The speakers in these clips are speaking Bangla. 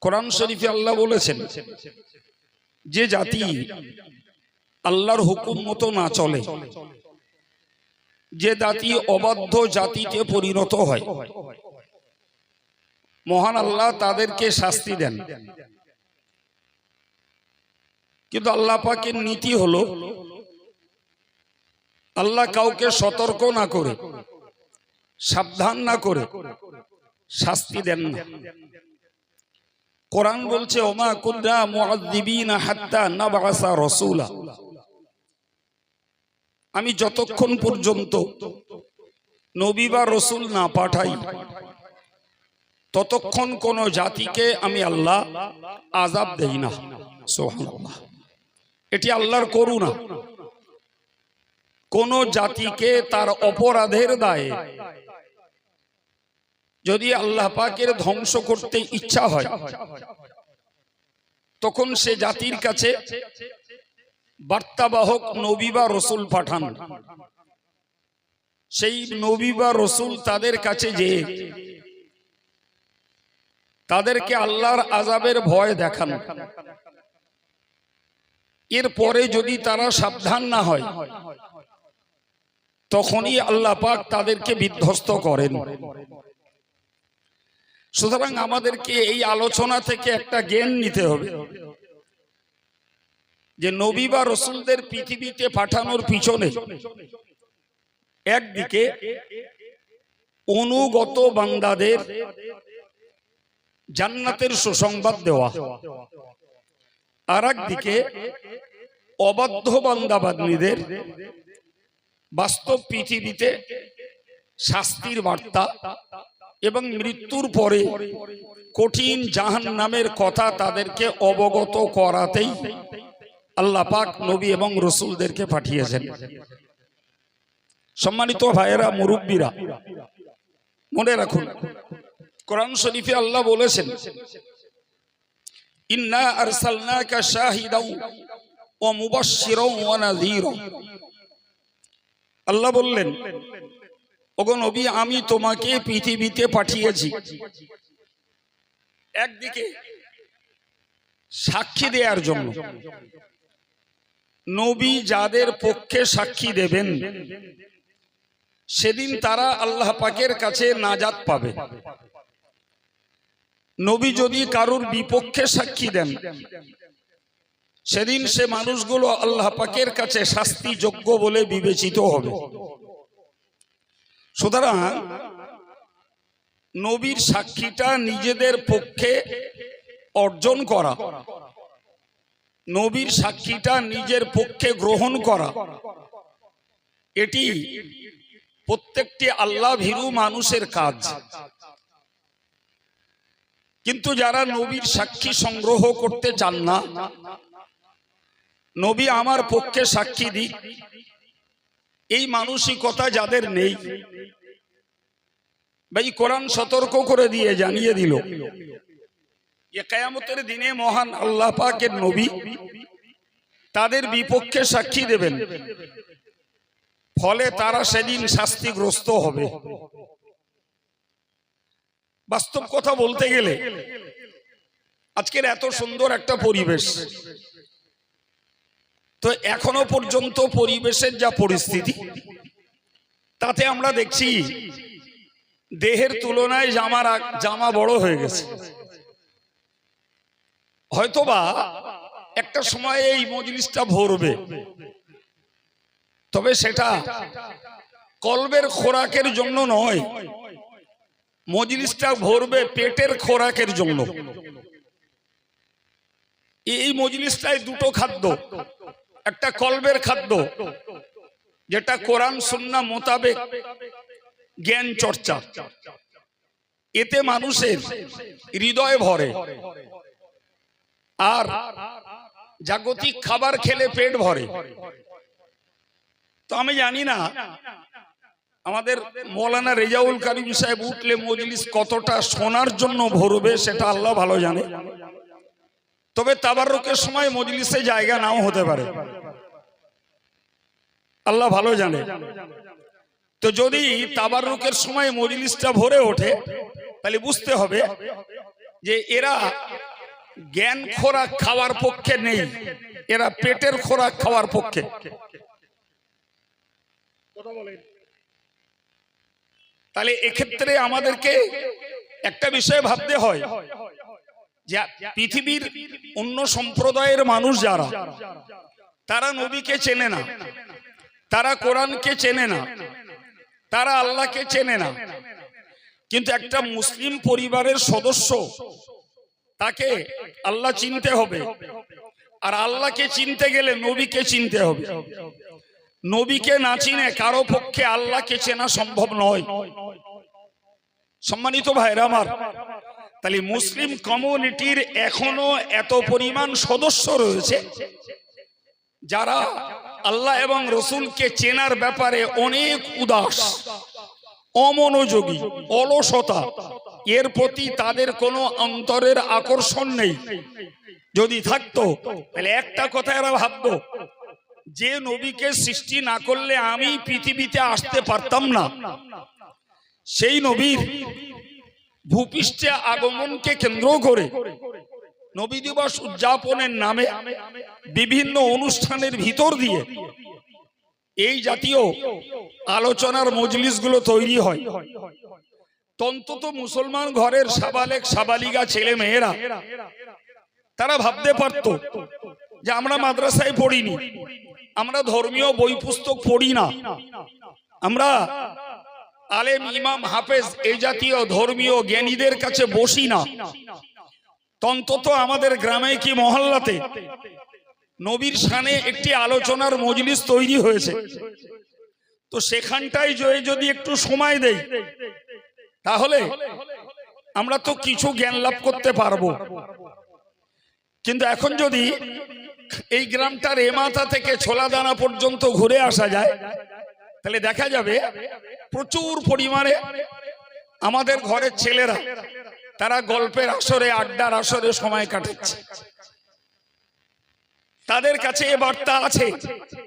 কোরআন শরীফে আল্লাহ বলেছেন যে জাতি আল্লাহর হুকুম মতো না চলে, যে জাতি অবাধ্য জাতিতে পরিণত হয়, মহান আল্লাহ তাদেরকে শাস্তি দেন। কিন্তু আল্লাহ পাকের নীতি হলো আল্লাহ কাউকে সতর্ক না করে, সাবধান না করে শাস্তি দেন না। কোরআন বলছে ওমা কুননা মুআযযিবিনা হাত্তা নাবআসা রাসূলা, আমি যতক্ষণ পর্যন্ত নবী বা রাসূল না পাঠাই ততক্ষণ কোন জাতিকে আমি আল্লাহ আযাব দেই না। সুবহানাল্লাহ, এটি আল্লাহর করুণা। কোন জাতিকে তার অপরাধের দায়ে যদি আল্লাহ পাকের ধ্বংস করতে ইচ্ছা হয় তখন সে জাতির কাছে বার্তাবাহক নবী বা রাসূল পাঠান। সেই নবী বা রাসূল তাদের কাছে যে তাদেরকে আল্লাহর আযাবের ভয় দেখান। এরপরে যদি তারা সাবধান না হয় তখনই আল্লাহ পাক তাদেরকে বিধ্বস্ত করেন। সুতরাং আমাদেরকে এই আলোচনা থেকে একটা জ্ঞান নিতে হবে যে নবী বা রাসূলদের পৃথিবীতে পাঠানোর পিছনে একদিকে অনুগত বান্দাদের জান্নাতের সুসংবাদ দেওয়া, আর একদিকে অবাধ্য বান্দাবান্দীদের বাস্তব পৃথিবীতে শাস্তির বার্তা এবং মৃত্যুর পরে কঠিন জাহান্নামের কথা তাদেরকে অবগত করাতেই আল্লাহ পাক নবী এবং রাসূলদেরকে পাঠিয়েছেন। সম্মানিত ভাইয়েরা, মুরব্বীরা, মনে রাখুন কোরআন শরীফে আল্লাহ বলেছেন ইন্না আরসালনাকা শাহিদাও ওয়া মুবাশশিরাও ওয়া নাযীরা। আল্লাহ বললেন ওগো নবী, আমি তোমাকে পৃথিবীতে পাঠিয়েছি একদিকে সাক্ষী দেওয়ার জন্য। নবী যাদের পক্ষে সাক্ষী দেবেন সেদিন তারা আল্লাহ পাকের কাছে নাজাত পাবে। নবী যদি কারুর বিপক্ষে সাক্ষী দেন সেদিন সে মানুষগুলো আল্লাহ পাকের কাছে শাস্তিযোগ্য বলে বিবেচিত হবে। সুতরাং নবীর সাক্ষীটা নিজেদের পক্ষে অর্জন করা, নবীর সাক্ষীটা নিজের পক্ষে গ্রহণ করা, এটি প্রত্যেকটি আল্লাহ ভীরু মানুষের কাজ। কিন্তু যারা নবীর সাক্ষী সংগ্রহ করতে চান না, নবী আমার পক্ষে সাক্ষী দিক, এই মানসিকতা যাদের নেই, ভাই কোরআন সতর্ক করে দিয়ে জানিয়ে দিল যে কিয়ামতের দিনে মহান আল্লাহ পাকের নবী তাদের বিপক্ষে সাক্ষী দেবেন, ফলে তারা সেদিন শাস্তিগ্রস্ত হবে। বাস্তব কথা বলতে গেলে আজকের এত সুন্দর একটা পরিবেশ, তো এখনো পর্যন্ত পরিবেশের যা পরিস্থিতি তাতে আমরা দেখছি দেহের তুলনায় জামা বড় হয়ে গেছে। হয়তোবা একটা সময় এই মজলিসটা ভরবে, তবে সেটা কলবের খোরাকের জন্য নয়, মজলিসটা ভরবে পেটের খোরাকের জন্য। এই মজলিসটায় দুটো খাদ্য, একটা কলবের খাদ্য যেটা কোরআন সুন্নাহ মোতাবেক জ্ঞান চর্চা, এতে মানুষের হৃদয় ভরে, আর জাগতিক খাবার খেলে পেট ভরে। তো আমি জানি না আমাদের মৌলানা রেজাউল কারীম সাহেব উঠলে মজলিস কতটা শোনার জন্য ভরবে সেটা আল্লাহ ভালো জানে। তবে তাবাররুকের সময় মজলিসে জায়গা নাও হতে পারে, আল্লাহ ভালো জানে। তো যদি তাবাররুকের সময় মজলিসটা ভরে ওঠে তাহলে বুঝতে হবে যে এরা জ্ঞান খোরাক খাওয়ার পক্ষে নেই, এরা পেটের খোরাক খাওয়ার পক্ষে। তাহলে এক্ষেত্রে আমাদেরকে একটা বিষয় ভাবতে হয় যে পৃথিবীর অন্য সম্প্রদায়ের মানুষ যারা, তারা নবীকে চেনে না, তারা কোরআনকে চেনে না, তারা আল্লাহকে চেনে না, কিন্তু একটা মুসলিম পরিবারের সদস্য, তাকে আল্লাহ চিনতে হবে। আর আল্লাহকে চিনতে গেলে নবীকে চিনতে হবে। নবীকে না চিনে কারো পক্ষে আল্লাহকে চেনা সম্ভব নয়। সম্মানিত ভাইরা আমার, তাহলে মুসলিম কমিউনিটির এখনো এত পরিমাণ সদস্য রয়েছে যারা আল্লাহ এবং রসুলকে চেনার ব্যাপারে অনেক উদাস, অমনোযোগী, অলসতা, এর প্রতি তাদের কোনো অন্তরের আকর্ষণ নেই। যদি থাকতো তাহলে একটা কথা এরা ভাবতো, যে নবীকে সৃষ্টি না করলে আমি পৃথিবীতে আসতে পারতাম না, সেই নবীর ভূপৃষ্ঠে আগমনকে কেন্দ্র করে নবী দিবস উদযাপনের নামে বিভিন্ন অনুষ্ঠানের ভিতর দিয়ে এই জাতীয় আলোচনার মজলিসগুলো তৈরি হয়। অন্তত মুসলমান ঘরের সাবালেক সাবালিগা ছেলে মেয়েরা তারা ভাবতে পারত যে আমরা মাদ্রাসায় পড়িনি, আমরা ধর্মীয় বই পুস্তক পড়ি না, আমরা আলেম ইমাম হাফেজ এই জাতীয় ধর্মীয় জ্ঞানীদের কাছে বসি না, অন্তত আমাদের গ্রামে কি মহল্লাতে নবীর শানে একটি আলোচনার মজলিস তৈরি হয়েছে, তো সেখানটায় যদি একটু সময় দেই তাহলে আমরা তো কিছু জ্ঞান লাভ করতে পারবো। কিন্তু এখন যদি এই গ্রামটার এমাথা থেকে ছোলাদানা পর্যন্ত ঘুরে আসা যায়, তাহলে দেখা যাবে প্রচুর পরিমাণে আমাদের ঘরের ছেলেরা তারা গল্পের আসরে, আড্ডার আসরে সময় কাটাচ্ছে। তাদের কাছে এ বার্তা আছে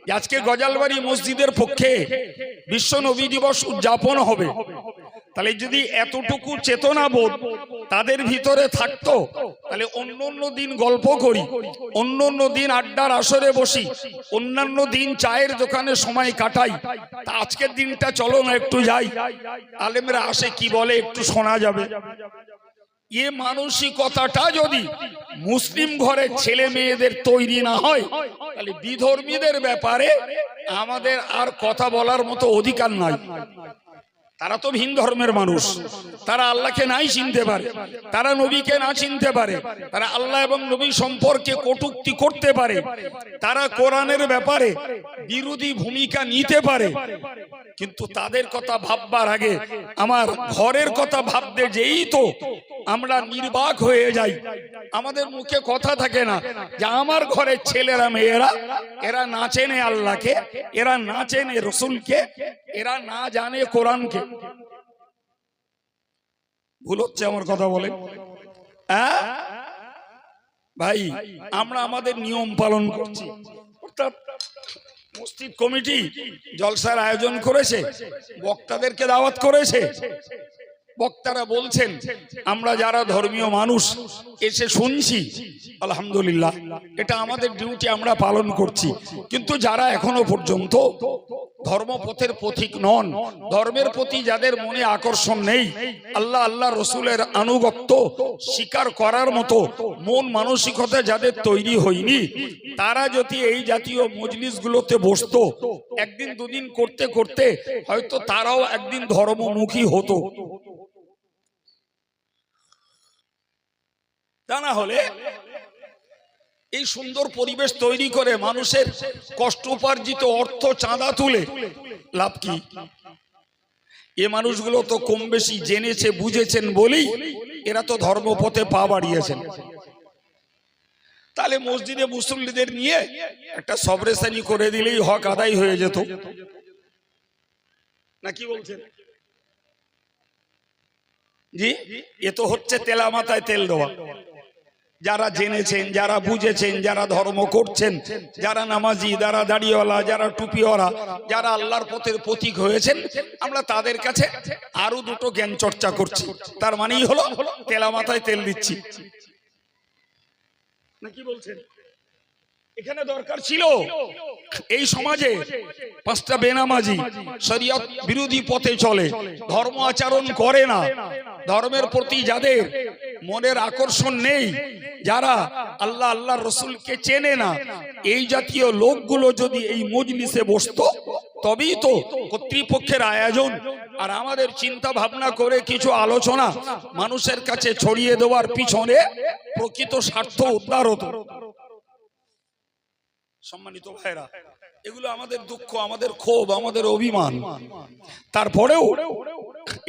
যে আজকে গজালবাড়ি মসজিদের পক্ষে বিশ্ব নবী দিবস উদযাপন হবে। তাহলে যদি এতটুকু চেতনাবোধ তাদের ভিতরে থাকতো, তাহলে অন্য দিন গল্প করি, অন্য দিন আড্ডার আসরে বসি, অন্যান্য দিন চায়ের দোকানে সময় কাটাই, তা আজকের দিনটা চলো না একটু যাই, আলেমরা আসে কি বলে একটু শোনা যাবে। এ মানসিকতাটা যদি মুসলিম ঘরের ছেলে মেয়েদের তৈরি না হয়, তাহলে বিধর্মীদের ব্যাপারে আমাদের আর কথা বলার মতো অধিকার নাই। তারা তো ভিন ধর্মের মানুষ, তারা আল্লাহকে নাই চিনতে পারে, তারা নবীকে না চিনতে পারে, তারা আল্লাহ এবং নবী সম্পর্কে কটূক্তি করতে পারে, তারা কোরআনের ব্যাপারে বিরোধী ভূমিকা নিতে পারে, কিন্তু তাদের কথা ভাববার আগে আমার ঘরের কথা ভাবতে যেই তো আমরা নির্বাক হয়ে যাই। আমাদের মুখে কথা থাকে না যে আমার ঘরের ছেলেরা মেয়েরা এরা না চেনে আল্লাহকে, এরা না চেনে রসুলকে, এরা না জানে কোরআনকে। ভুল হচ্ছে আমার কথা বলে? ভাই, আমরা আমাদের নিয়ম পালন করছি, অর্থাৎ মসজিদ কমিটি জলসার আয়োজন করেছে, বক্তাদেরকে দাওয়াত করেছে, বক্তারা বলছেন, আমরা যারা ধর্মীয় মানুষ এসে শুনছি, আলহামদুলিল্লাহ, এটা আমাদের ডিউটি, আমরা পালন করছি। কিন্তু যারা এখনো পর্যন্ত ধর্মপথের পথিক নন, ধর্মের প্রতি যাদের মনে আকর্ষণ নেই, আল্লাহ রসুলের আনুগত্য স্বীকার করার মতো মন মানসিকতা যাদের তৈরি হয়নি, তারা যদি এই জাতীয় মজলিসগুলোতে বসতো, একদিন দুদিন করতে করতে হয়তো তারাও একদিন ধর্মমুখী হতো। তা না হলে এই সুন্দর পরিবেশ তৈরি করে মানুষের কষ্ট উপার্জিত অর্থ চাঁদা তুলে লাভ কি? এ মানুষগুলো তো কম বেশি জেনেছে বুঝেছেন বলেই এরা তো ধর্মপথে পা বাড়িয়েছেন। তাহলে মসজিদে মুসল্লিদের নিয়ে একটা সবরেসানি করে দিলেই হক আদায় হয়ে যেত, না কি বলছেন জি? এ তো হচ্ছে তেলা মাথায় তেল দেওয়া। যারা জেনেছেন, যারা বুঝেছেন, যারা ধর্ম করছেন, যারা নামাজি, যারা দাড়িওয়ালা, যারা টুপিওয়ালা, যারা আল্লাহর পথের প্রতীক হয়েছেন, আমরা তাদের কাছে আরো দুটো জ্ঞান চর্চা করছি। তার মানেই হলো তেলা মাথায় তেল দিচ্ছি। নাকি বলছেন? এখানে দরকার ছিল এই সমাজে পাঁচটা বেনামাজি শরীয়ত বিরোধী পথে চলে, ধর্ম আচরণ করে না, ধর্মের প্রতি যাদের মনের আকর্ষণ নেই, যারা আল্লাহ আল্লাহর রসুলকে চেনে না, এই জাতীয় লোকগুলো যদি এই মজলিসে বসতো, তবেই তো কর্তৃপক্ষের আয়োজন আর আমাদের চিন্তা ভাবনা করে কিছু আলোচনা মানুষের কাছে ছড়িয়ে দেওয়ার পিছনে প্রকৃত স্বার্থ উদ্ধার হতো। সম্মানিত ভাইরা, এগুলো আমাদের দুঃখ, আমাদের ক্ষোভ, আমাদের অভিমান। তারপরেও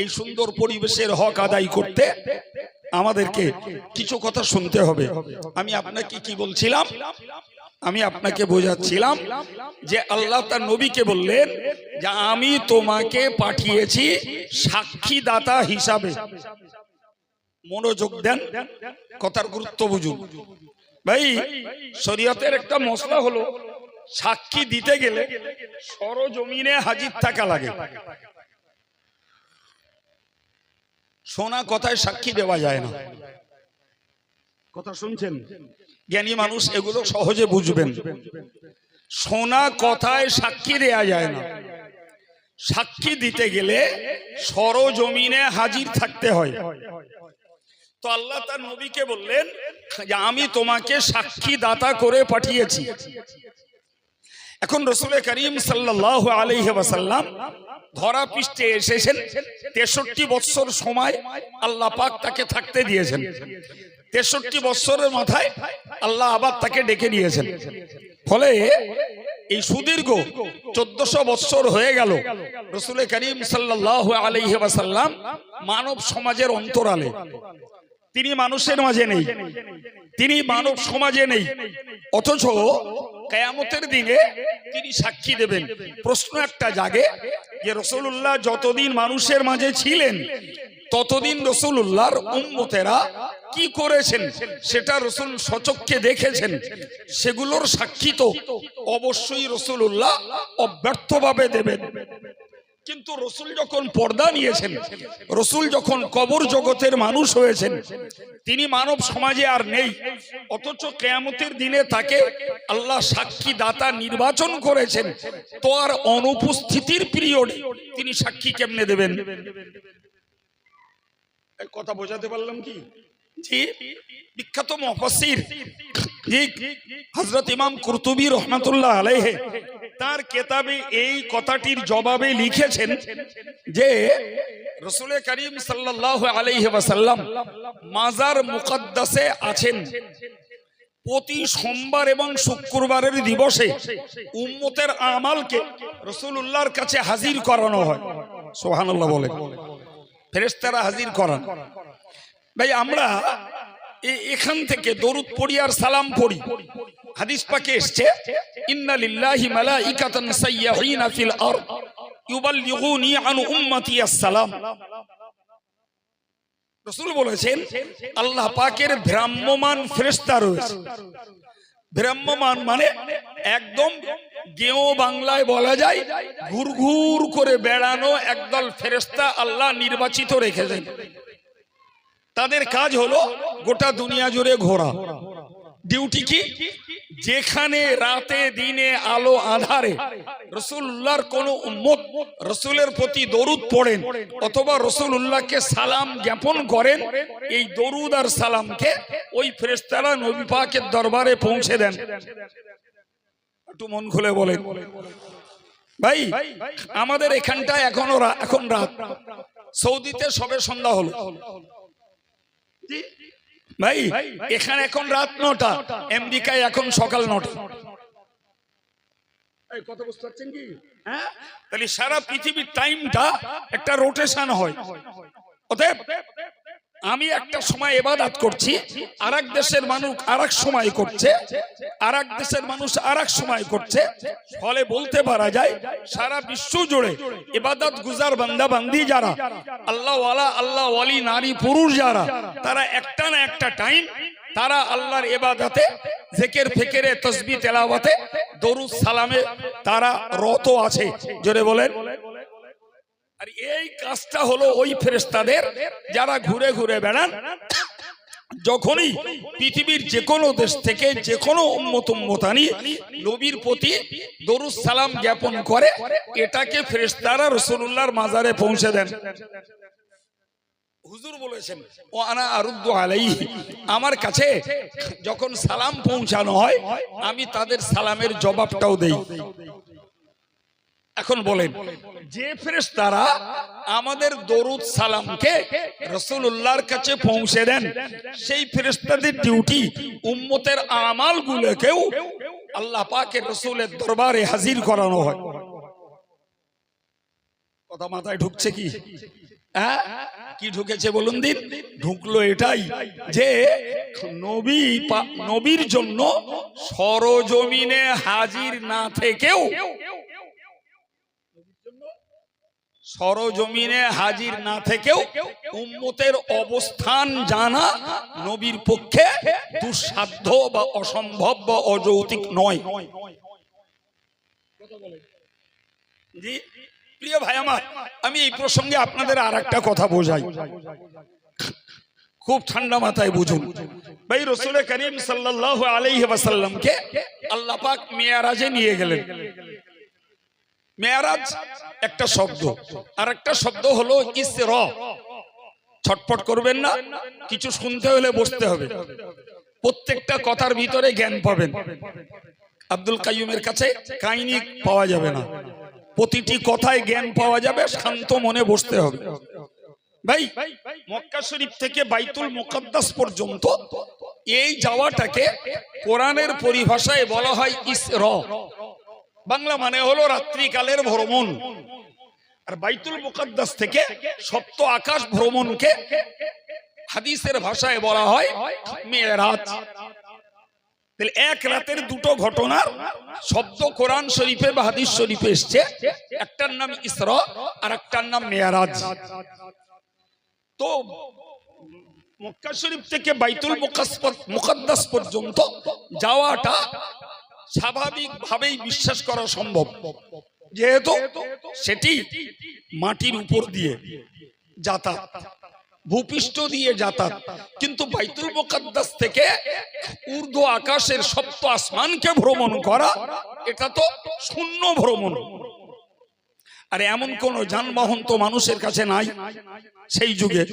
এই সুন্দর পরিবেশের হক আদায় করতে আমাদেরকে কিছু কথা শুনতে হবে। আমি আপনাকে কি বলছিলাম? আমি আপনাকে বোঝাচ্ছিলাম যে আল্লাহ তার নবীকে বললেন যে আমি তোমাকে পাঠিয়েছি সাক্ষীদাতা হিসাবে। মনোযোগ দেন, কথার গুরুত্ব বুঝুন। ভাই, শরীয়তের একটা মসলা হলো সাক্ষী দিতে গেলে সরজমিনে হাজির থাকা লাগে। শোনা কথায় সাক্ষী দেওয়া যায় না। কথা শুনছেন? জ্ঞানী মানুষ এগুলো সহজে বুঝবেন। শোনা কথায় সাক্ষী দেওয়া যায় না। সাক্ষী দিতে গেলে সরজমিনে হাজির থাকতে হয়। তো আল্লাহ তার নবীকে বললেন যে আমি তোমাকে সাক্ষী দাতা করে পাঠিয়েছি। এখন রাসূল করিম সাল্লাল্লাহু আলাইহি ওয়াসাল্লাম ধরা পৃষ্ঠে এসেছেন 63 বছর সময় আল্লাহ পাক তাকে থাকতে দিয়েছেন। 63 বছরের মাথায় আল্লাহ আবার তাকে ডেকে নিয়েছেন। ফলে এই সুদীর্ঘ 1400 বছর হয়ে গেল রাসূল করিম সাল্লাল্লাহু আলাইহি ওয়াসাল্লাম মানব সমাজের অন্তরালে। তিনি মানুষের মাঝে নেই, তিনি মানব সমাজে নেই, অথচ কিয়ামতের দিনে তিনি সাক্ষী দেবেন। প্রশ্ন একটা জাগে যে রাসূলুল্লাহ যতদিন মানুষের মাঝে ছিলেন ততদিন রাসূলুল্লাহর উম্মতেরা কি করেছেন সেটা রাসূল স্বচক্ষে দেখেছেন। সেগুলোর সাক্ষী তো অবশ্যই রাসূলুল্লাহ অব্যর্থভাবে দেবেন। কিন্তু রসুল যখন পর্দা নিয়েছেন, রসুল যখন কবর জগতের মানুষ হয়েছেন, তিনি মানব সমাজে আর নেই, অথচ কিয়ামতের দিনে তাকে আল্লাহ সাক্ষী দাতা নির্বাচন করেছেন। তো আর অনুপস্থিতির পিরিয়ডে তিনি সাক্ষী কেমনে দেবেন? কথা বোঝাতে পারলাম কি? জি, বিখ্যাত মুফাসসির হযরত ইমাম কুরতুবী রাহমাতুল্লাহ আলাইহি তার কিতাবে এই কথাটির জবাবে লিখেছেন যে রাসূল করিম সাল্লাল্লাহু আলাইহি ওয়াসাল্লাম মাজার মুকদ্দাসে আছেন। প্রতি সোমবার এবং শুক্রবারের দিবসে উম্মতের আমালকে রাসূলুল্লাহর কাছে হাজির করানো হয়। সুবহানাল্লাহ বলে, ফেরেশতারা হাজির করান। ভাই, আমরা এখান থেকে দরুদ পড়ি আর সালাম পড়ি। হাদিস পাকে এসেছে ইন্না লিল্লাহি মালাইকাতান সাইয়্যাহিনা ফিল আরদ ইউবাল্লিগুনি আন উম্মতি আসসালাম। রাসূল বলেছেন আল্লাহ পাকের ভ্রাম্যমান ফেরেশতা রয়েছে। ভ্রাম্যমান মানে একদম গেও বাংলায় বলা যায় ঘুরঘুর করে বেড়ানো একদল ফেরেশতা আল্লাহ নির্বাচিত রেখেছেন। তাদের কাজ হলো গোটা দুনিয়া জুড়ে ঘোরা। ডিউটি কি? যেখানে রাতে দিনে আলো আধারে রাসূলুল্লাহর কোন উম্মত রাসূলের প্রতি দরুদ পড়েন অথবা রাসূলুল্লাহকে সালাম জ্ঞাপন করেন, এই দরুদ আর সালামকে ওই ফেরেশতারা নবী পাকের দরবারে পৌঁছে দেন। একটু মন খুলে বলেন ভাই, আমাদের এখানটায় এখন রাত, সৌদিতে সবে সন্ধ্যা হলো। ভাই, এখানে এখন রাত 9টা, আমেরিকায় এখন সকাল 9টা। কথা বুঝতে পারছেন কি? হ্যাঁ, তাহলে সারা পৃথিবীর টাইমটা একটা রোটেশন হয়। অতএব আমি একটা সময় ইবাদত করছি, আরেক দেশের মানুষ আরেক সময় করছে, আরেক দেশের মানুষ আরেক সময় করছে। ফলে বলতে পারা যায় সারা বিশ্ব জুড়ে ইবাদত গুজার বান্দা বান্দি যারা, আল্লাহ ওয়ালা আল্লাহ ওয়ালি নারী পুরুষ যারা, তারা একটা না একটা টাইম তারা আল্লাহর ইবাদতে, জিকির ফিকিরে, তাসবিহ তেলাওয়াতে, দরুদ সালামে তারা রত আছে। জোরে বলেন। আর এই কাজটা হলো ওই ফেরেশতাদের যারা ঘুরে ঘুরে বেড়ান, যখনই পৃথিবীর যে কোনো দেশ থেকে যে কোনো উম্মত উম্মতানি নবীর প্রতি দরুদ সালাম জ্ঞাপন করে, এটাকে ফেরেশতারা রাসূলুল্লাহর মাজারে পৌঁছে দেন। হুজুর বলেছেন, ও আনা আরুদ্দু আলাইহি, আমার কাছে যখন সালাম পৌঁছানো হয় আমি তাদের সালামের জবাবটাও দেই। এখন বলেন, যে ফেরেশতারা আমাদের দরুদ সালামকে রাসূলুল্লাহর কাছে পৌঁছে দেন, সেই ফেরেশতাদের ডিউটি উম্মতের আমালগুলোকেও আল্লাহ পাকের রাসূলের দরবারে হাজির করানো হয়। কথা মাথায় ঢুকছে কি? হ্যাঁ, কি ঢুকেছে বলুন দিন? ঢুকলো এটাই যে নবীর জন্য সরজমিনে হাজির না থেকেও, সরজমিনে হাজির না থেকেও উম্মতের অবস্থান জানা নবীর পক্ষে দুঃসাধ্য বা অসম্ভব বা অযৌক্তিক নয়। জি প্রিয় ভাই আমার, আমি এই প্রসঙ্গে আপনাদের আর একটা কথা বোঝাই, খুব ঠান্ডা মাথায় বুঝুন। ভাই রাসূল করিম সাল্লাল্লাহু আলাইহি ওয়াসাল্লামকে আল্লাহ পাক মেরাজে নিয়ে গেলেন। মেরাজ একটা শব্দ, আর একটা শব্দ হলো ইসরা। ছটফট করবেন না, কিছু শুনতে হলে বসতে হবে, প্রত্যেকটা কথার ভিতরে জ্ঞান পাবেন। আব্দুল কাইয়ুমের কাছে কাহিনী পাওয়া যাবে না, প্রতিটি কথায় জ্ঞান পাওয়া যাবে, শান্ত মনে বসতে হবে। ভাই মক্কা শরীফ থেকে বাইতুল মুকাদ্দাস পর্যন্ত এই যাওয়াটাকে কোরআনের পরিভাষায় বলা হয় ইসরা। বাংলা মানে হলো রাত্রিকালের ভ্রমণ। আর বাইতুল মুকাদ্দাস থেকে সপ্ত আকাশ ভ্রমণকে হাদিসের ভাষায় বলা হয় মেরাজ। তাহলে এক রাতের দুটো ঘটনার শব্দ কোরআন শরীফে বা হাদিস শরীফে এসছে, একটার নাম ইসরা আর একটার নাম মেরাজ। তো মক্কা শরীফ থেকে বাইতুল মুকাদ্দাস পর্যন্ত যাওয়াটা স্বাভাবিকভাবেই বিশ্বাস করা সম্ভব, যেহেতু সেটি মাটির উপর দিয়ে যাতায়াত, ভূপৃষ্ঠ দিয়ে যাতায়াত। কিন্তু বাইতুল মুকাদ্দাস থেকে ঊর্ধ্ব আকাশের সপ্ত আসমানকে ভ্রমণ করা, এটা তো শূন্য ভ্রমণ। আর এমন কোন যানবাহন তো মানুষের কাছে নাই সেই যুগে।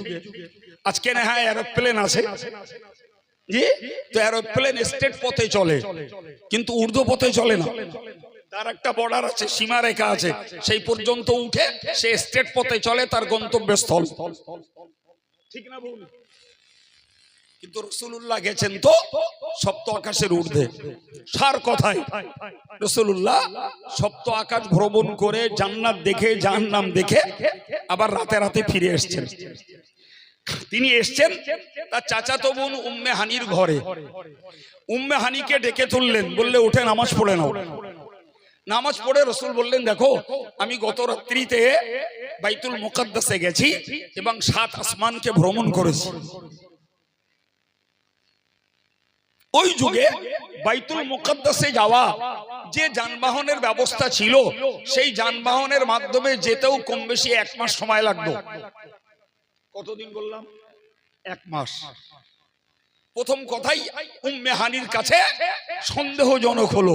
আজকে না হয় এরোপ্লেন আছে, জি, তো এরোপ্লেন স্টেট পথে চলে, কিন্তু ঊর্ধ্ব পথে চলে না। তার একটা বর্ডার আছে, সীমারেখা আছে, সেই পর্যন্ত উঠে সে স্টেট পথে চলে তার গন্তব্যস্থল। ঠিক না বল? কিন্তু রাসূলুল্লাহ গেছেন তো সপ্ত আকাশের ঊর্ধ্বে। সার কথায় রাসূলুল্লাহ সপ্ত আকাশ ভ্রমণ করে জান্নাত দেখে জাহান্নাম দেখে আবার রাতে রাতে ফিরে এসেছেন। তিনি এসছেন তার চাচাতো বোন উম্মে হানির ঘরে। উম্মে হানিকে ডেকে তুললেন, বললে উঠে নামাজ পড়ে নাও। নামাজ পড়ে রাসূল বললেন, দেখো আমি গত রাত্রিতে বাইতুল মুকাদ্দাসে গেছি এবং 7 আসমানকে ভ্রমণ করেছি। ওই যুগে বাইতুল মুকাদ্দাসে যাওয়া যে যানবাহনের ব্যবস্থা ছিল, সেই যানবাহনের মাধ্যমে যেতেও কম বেশি 1 মাস সময় লাগতো। কতদিন বললাম? 1 মাস। প্রথম কথাই উম্মে হানির কাছে সন্দেহজনক হলো,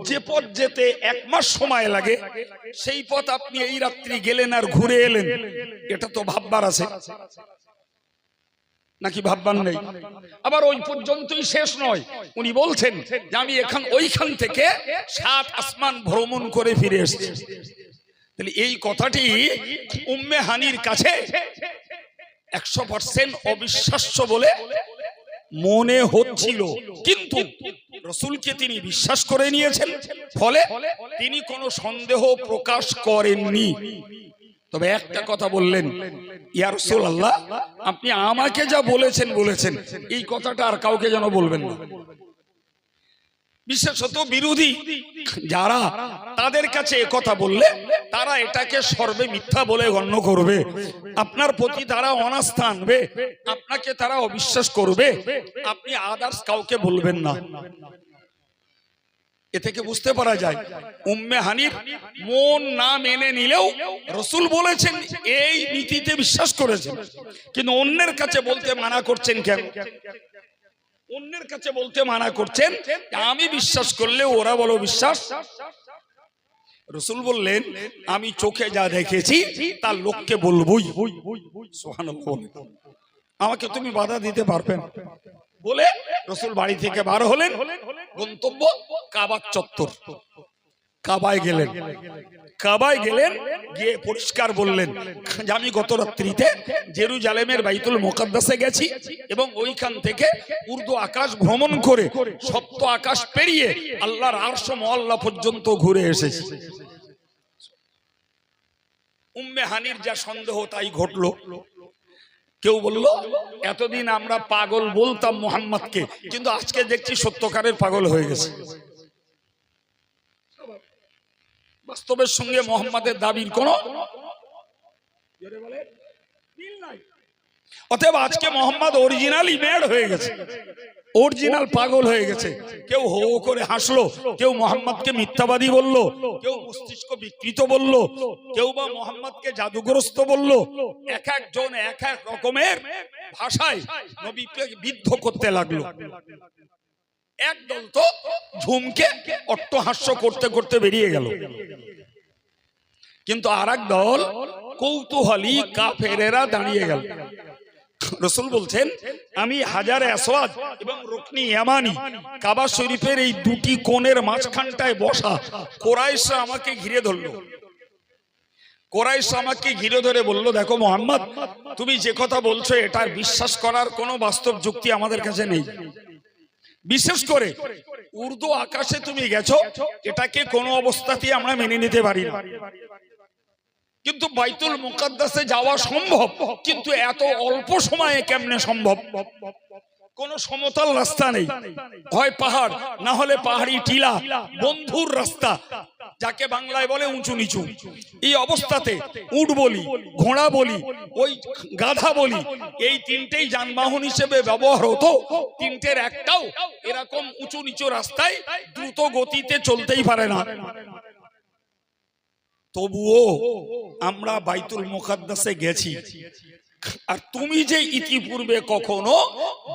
যে পথ যেতে 1 মাস সময় লাগে সেই পথ আপনি এই রাত্রি গেলেন আর ঘুরে এলেন, এটা তো ভাববার আছে নাকি? ভাববার নেই। আবার ওই পর্যন্তই শেষ নয়, উনি বলছেন যে আমি ওইখান থেকে 7 আসমান ভ্রমণ করে ফিরে এসেছি। তাহলে এই কথাটি উম্মে হানির কাছে 100% অবিশ্বাস্য বলে মনে হচ্ছিল, কিন্তু রাসূলকে তিনি বিশ্বাস করে নিয়েছেন, ফলে তিনি কোনো সন্দেহ প্রকাশ করেননি। তবে একটা কথা বললেন, ইয়া রাসূলুল্লাহ আপনি আমাকে যা বলেছেন এই কথাটা আর কাউকে যেন বলবেন না। বিশেষত বিরোধী যারা, তাদের কাছে কথা বললে তারা এটাকে সর্বে মিথ্যা বলে গণ্য করবে, আপনার প্রতি তারা অনাস্থা আনবে, আপনাকে তারা অবিশ্বাস করবে, আপনি আদার্স কাউকে বলবেন না। এ থেকে বুঝতে পারা যায় উম্মে হানির মন না মেনে নিলেও রাসূল বলেছেন এই নীতিতে বিশ্বাস করেছেন, কিন্তু অন্যের কাছে বলতে মানা করছেন কেন? অন্যের কাছে বলতে মানা করছেন, আমি বিশ্বাস করলে ওরা বলো বিশ্বাস। রাসূল বললেন আমি চোখে যা দেখেছি তার লোককে বলবই। সুবহানাল্লাহ। আমাকে তুমি বাধা দিতে পারবে না বলে রাসূল বাড়ি থেকে বার হলেন, গন্তব্য কাবা চত্বর। কাবায় গেলেন, গিয়ে পরিষ্কার বললেন যে আমি গত রাত্রিতে জেরুজালেমের বাইতুল মুকাদ্দাসে গেছি এবং ওইখান থেকে উর্দু আকাশ ভ্রমণ করে সপ্ত আকাশ পেরিয়ে আল্লাহর আরশ মুআল্লা পর্যন্ত ঘুরে এসেছি। উম্মে হানির যা সন্দেহ তাই ঘটলো। কেউ বলল এতদিন আমরা পাগল বলতাম মুহাম্মদকে, কিন্তু আজকে দেখছি সত্যকারের পাগল হয়ে গেছে। বাস্তবের সঙ্গে মুহাম্মাদের দাবির কোনো মিল নাই। অতএব আজকে মুহাম্মদ অরিজিনালি ম্যাড হয়ে গেছে, অরিজিনাল পাগল হয়ে গেছে। কেউ হো হো করে হাসলো, কেউ মুহাম্মদকে মিথ্যাবাদী বলল, কেউ মস্তিষ্ক বিকৃত বলল, কেউ বা মুহাম্মদকে জাদুগ্রস্ত বলল। এক একজন এক এক রকমের ভাষায় নবীকে বিদ্ধ করতে লাগলো। একদল তো ঝুমকে অট্টহাস্য করতে করতে বেরিয়ে গেল, কিন্তু আর এক দল কৌতূহলী কাফেরেরা দাঁড়িয়ে গেল। রাসূল বলছেন আমি হাজারে আসওয়াদ এবং রুকনি ইয়ামানি কাবা শরীফের এই দুটি কোণের মাঝখানটায় বসা কুরাইশরা আমাকে ঘিরে ধরলো। কুরাইশ আমাকে ঘিরে ধরে বলল দেখো মুহাম্মদ, তুমি যে কথা বলছো এটার বিশ্বাস করার কোনো বাস্তব যুক্তি আমাদের কাছে নেই। বিশেষ করে উর্দু আকাশে তুমি গেছো, এটাকে কোনো অবস্থাতেই আমরা মেনে নিতে পারি না। কিন্তু বাইতুল মুকাদ্দাসে যাওয়া সম্ভব, কিন্তু এত অল্প সময়ে কেমনে সম্ভব? কোন সমতল রাস্তা নেই, হয় পাহাড় না হলে পাহাড়ি টিলা, বন্ধুর রাস্তা, যাকে বাংলায় বলে উঁচু নিচু। এই অবস্থাতে উট বলি, ঘোড়া বলি, ওই গাধা বলি, এই তিনটেই যানবাহন হিসেবে ব্যবহার হতো। তিনটের একটাও এরকম উঁচু নিচু রাস্তায় দ্রুত গতিতে চলতেই পারে না। তবুও আমরা বাইতুল মুকাদ্দাসে গেছি। আর তুমি যে ইতিপূর্বে কখনো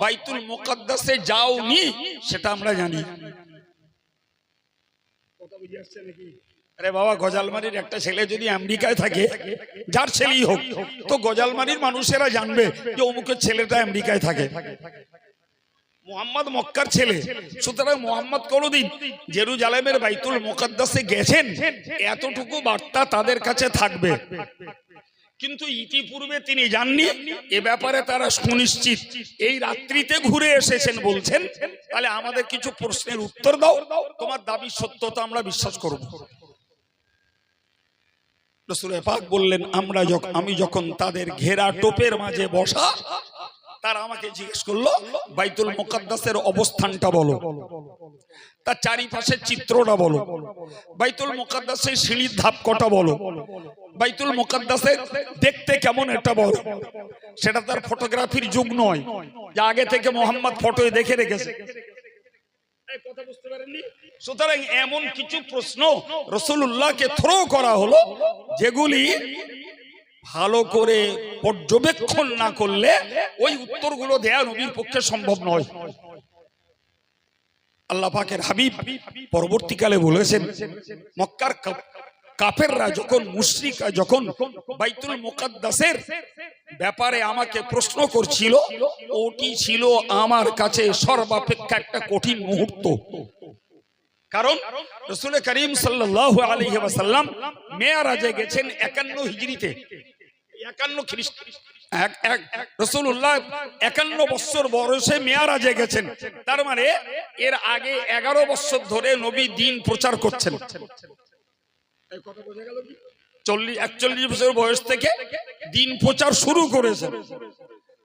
বাইতুল মুকাদ্দাসে যাওনি সেটা আমরা জানি। আরে বাবা, গজালমারির একটা ছেলে যদি আমেরিকায় থাকে, যার ছেলেই হোক, তো গজালমারির মানুষেরা জানবে যে অমুকের ছেলেটা আমেরিকায় থাকে। মুহাম্মদ মক্কার ছেলে, সুতরাং মুহাম্মদ কোনদিন জেরুজালেমের বাইতুল মুকাদ্দাসে গেছেন এতটুকু বার্তা তাদের কাছে থাকবে। কিন্তু ইতিপূর্বে তিনি জাননি, এ ব্যাপারে তারা সুনিশ্চিত। এই রাত্রিতে ঘুরে এসেছেন বলছেন, তাহলে আমাদের কিছু প্রশ্নের উত্তর দাও, তোমার দাবির সত্যতা আমরা বিশ্বাস করব। রাসূল পাক বললেন আমি যখন তাদের ঘেরা টোপের মাঝে বসা, তারা আমাকে জিজ্ঞেস করলো বাইতুল মুকাদ্দাসের অবস্থানটা বলো, তার চারিপাশের চিত্রটা বলো, বাইতুল মুকাদ্দাসের সিঁড়ির ধাপ কটা বলো, বাইতুল মুকাদ্দাসের দেখতে কেমন এটা বলো। সেটা তার ফটোগ্রাফির যুগ নয় যে আগে থেকে মুহাম্মদ ফটোয় দেখে রেখেছে। কথা বুঝতে পারেননি? সুতরাং এমন কিছু প্রশ্ন রাসূলুল্লাহকে থ্রো করা হলো যেগুলি ভালো করে পর্যবেক্ষণ না করলে ওই উত্তরগুলো দেয়া নবীর পক্ষে সম্ভব নয়। আল্লাহ পাকের হাবিব পরবর্তীকালে বলেছেন, মক্কার কাফেররা যখন, মুশরিকরা যখন বাইতুল মুকাদ্দাসের ব্যাপারে আমাকে প্রশ্ন করছিল, ওটি ছিল আমার কাছে সর্বাপেক্ষা একটা কঠিন মুহূর্ত। কারণ রাসূল করিম সাল্লাল্লাহু আলাইহি ওয়াসাল্লাম মেরাজে গেছেন 51 হিজরিতে, 51 খ্রিস্টাব্দে। রাসূলুল্লাহ 51 বছর বয়সে মেরাজে গেছেন। তার মানে এর আগে 11 বছর ধরে নবী দ্বীন প্রচার করছেন। এই কথা বোঝা গেল কি? 41 বছর বয়স থেকে দ্বীন প্রচার শুরু করেছেন।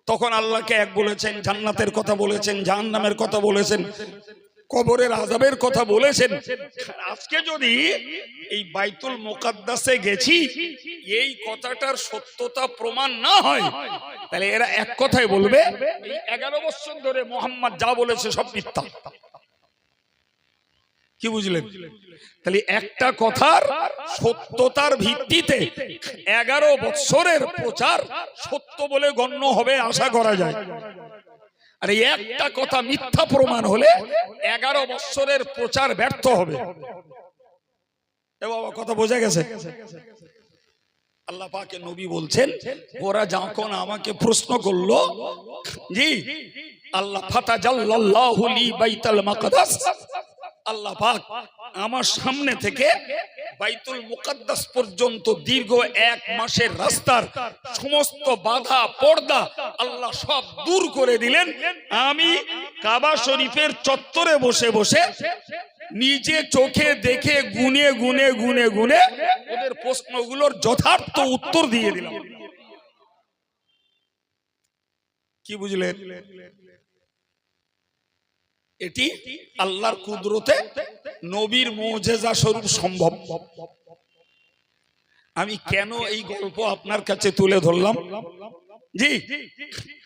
তখন আল্লাহকে এক বলেছেন, জান্নাতের কথা বলেছেন, জাহান্নামের কথা বলেছেন, কবরের আযাবের কথা বলেছেন। আজকে যদি এই বাইতুল মুকাদ্দাসে গেছি এই কথাটার সত্যতা প্রমাণ না হয়, তাহলে এরা এক কথাই বলবে এই 11 বছর ধরে মুহাম্মদ যা বলেছে সব মিথ্যা। কি বুঝলেন? তাহলে একটা কথার সত্যতার ভিত্তিতে 11 বছরের প্রচার সত্য বলে গণ্য হবে আশা করা যায়। আর একটা কথা মিথ্যা প্রমাণ হলে 11 বছরের প্রচার ব্যর্থ হবে। এ বাবা, কথা বোঝা গেছে? আল্লাহ পাকের নবী বলছেন, ওরা যখন আমাকে প্রশ্ন করলো, জি আল্লাহ ফাতাজাল্লাল্লাহু লি বাইতুল মাকদাস, আল্লাহ পাক আমার সামনে থেকে বাইতুল মুকাদ্দাস পর্যন্ত দীর্ঘ 1 মাসের রাস্তার সমস্ত বাধা পর্দা আল্লাহ সব দূর করে দিলেন। আমি কাবা শরীফের চত্বরে বসে বসে নিজে চোখে দেখে গুনে গুনে গুনে গুনে ওদের প্রশ্নগুলোর যথার্থ উত্তর দিয়ে দিলাম। কি বুঝলেন? এটি আল্লাহর কুদরতে নবীর মুজিজা স্বরূপ সম্ভব। আমি কেন এই গল্প আপনার কাছে তুলে ধরলাম? জি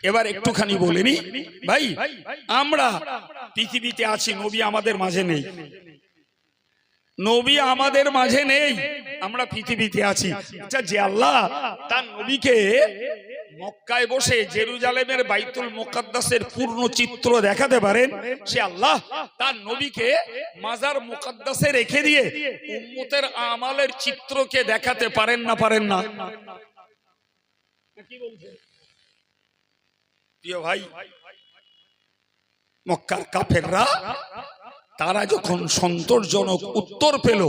এবার একটুখানি বলিনি ভাই, আমরা পৃথিবীতে আছি, নবী আমাদের মাঝে নেই। নবী আমাদের মাঝে নেই, আমরা পৃথিবীতে আছি। আচ্ছা, যে আল্লাহ তার নবীকে মক্কায় বসে জেরুজালেমের বাইতুল মুকাদ্দাসের পূর্ণ চিত্র দেখাতে পারেন, সে আল্লাহ তার নবীকে মাজার মুকাদ্দাসে রেখে দিয়ে উম্মতের আমালের চিত্রকে দেখাতে পারেন না? পারেন না? প্রিয় ভাই, মক্কার কাফেররা তারা যখন সন্তোষজনক উত্তর পেল,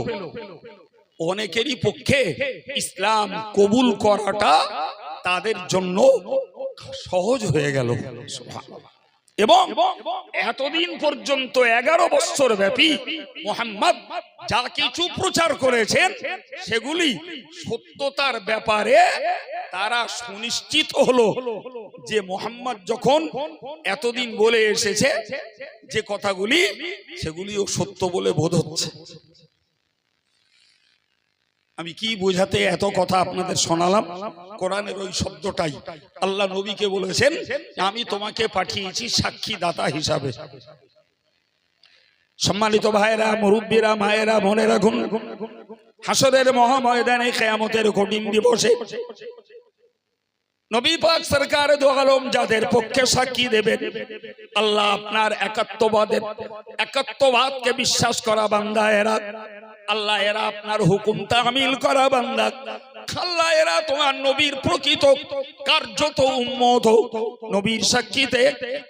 অনেকেরই পক্ষে ইসলাম কবুল করাটা তাদের জন্য সহজ হয়ে গেল। এবং এতদিন পর্যন্ত 11 বছর ব্যাপী মুহাম্মদ যা কিছু প্রচার করেছেন সেগুলি সত্যতার ব্যাপারে তারা সুনিশ্চিত হলো যে মুহাম্মদ যখন এতদিন বলে এসেছে যে কথাগুলি, সেগুলিও সত্য বলে বোধ হচ্ছে। আমি কি বোঝাতে এত কথা আপনাদের শোনালাম? কোরআনের ওই শব্দটাই আল্লাহ নবীকে বলেছেন, আমি তোমাকে পাঠিয়েছি সাক্ষী দাতা হিসাবে। সম্মানিত ভাইরা, মুরব্বীরা, মায়েরা, বোনেরা, হাসরের মহাময়দানে কিয়ামতের কঠিন দিবসে নবী পাক সরকার দো আলম যাদের পক্ষে সাক্ষী দেবেন, আল্লাহ আপনার একাত্মবাদকে বিশ্বাস করা বান্দা এরা, আল্লাহ এরা আপনার হুকুম তামিল করা বান্দা, আল্লাহ এরা তোমার নবীর প্রকৃত কার্যত উম্মত। নবীর সাক্ষীতে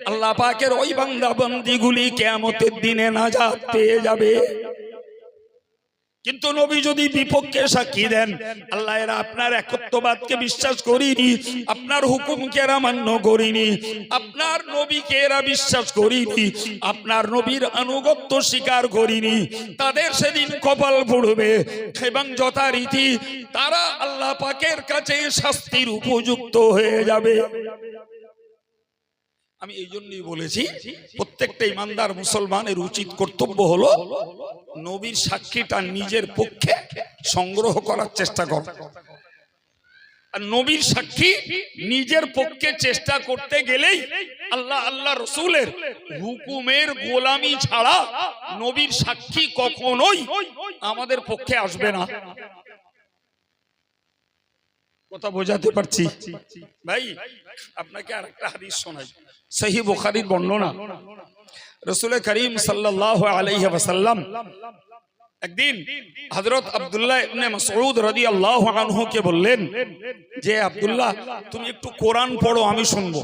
আল্লাহ পাকের ওই বান্দা বান্দীগুলি কিয়ামতের দিনে নাজাত পেয়ে যাবে। কিন্তু নবী যদি বিপক্ষে সাক্ষী দেন, আল্লাহ এরা আপনার একত্ববাদকে বিশ্বাস করিনি, আপনার হুকুমকে এরা মান্য করিনি, আপনার নবীকে এরা বিশ্বাস করিনি, আপনার নবীর আনুগত্য স্বীকার করিনি, তাদের সেদিন কপাল পড়বে এবং যথারীতি তারা আল্লাহ পাকের কাছে শাস্তির উপযুক্ত হয়ে যাবে। আমি এই জন্যই বলেছি, প্রত্যেকটা ইমানদার মুসলমানের উচিত কর্তব্য হলো নবীর সাক্ষীটা নিজের পক্ষে সংগ্রহ করার চেষ্টা কর। আর নবীর সাক্ষী নিজের পক্ষে চেষ্টা করতে গেলেই আল্লাহ রসুলের হুকুমের গোলামি ছাড়া নবীর সাক্ষী কখনোই আমাদের পক্ষে আসবে না। কথা বোঝাতে পারছি ভাই? আপনাকে আরেকটা হাদিস শোনাই, সহিহ বুখারীর বর্ণনা। রাসূল করিম সাল্লাল্লাহু আলাইহি ওয়াসাল্লাম একদিন হযরত আব্দুল্লাহ ইবনে মাসউদ রাদিয়াল্লাহু আনহু কে বললেন যে, আব্দুল্লাহ তুমি একটু কোরআন পড়ো, আমি শুনবো।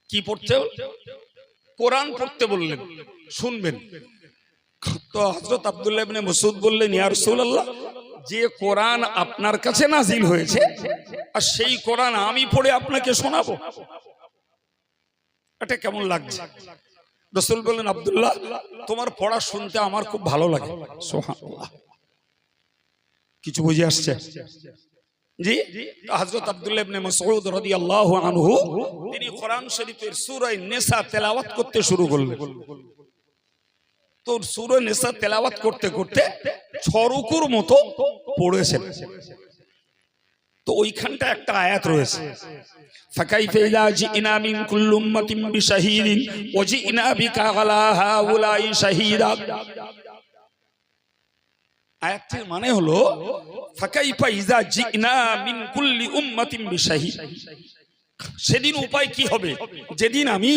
কি পড়তে? কোরআন পড়তে বললেন, শুনবেন। তো হযরত আব্দুল্লাহ ইবনে মাসউদ বললেন, ইয়া রাসূলুল্লাহ, যে কোরআন আপনার কাছে নাজিল হয়েছে আর সেই কোরআন আমি পড়ে আপনাকে শোনাবো, এটা কেমন লাগছে? রাসূল বললেন, আব্দুল্লাহ তোমার পড়া শুনতে আমার খুব ভালো লাগে। সুবহানাল্লাহ। কিছু বুঝে আসছে? জি, হযরত আব্দুল্লাহ ইবনে মাসউদ রাদিয়াল্লাহু আনহু তিনি কোরআন শরীফের সূরা নিসা তেলাওয়াত করতে শুরু করলেন। তো সূরা নিসা তেলাওয়াত করতে করতে 6 রুকুর মতো পড়েছেন। তো ওইখানটা একটা আয়াত রয়েছে, ফাকাইফা ইযা জিনা মিন কুল্লি উম্মাতিন বিশাহীদিন ওয়া জিনা বিকা আলা হাউলাই শাহীদা। আয়াতটির মানে হলো ফাকাইফা ইযা জিনা মিন কুল্লি উম্মাতিন বিশাহীদ, সেদিন উপায় কি হবে যেদিন আমি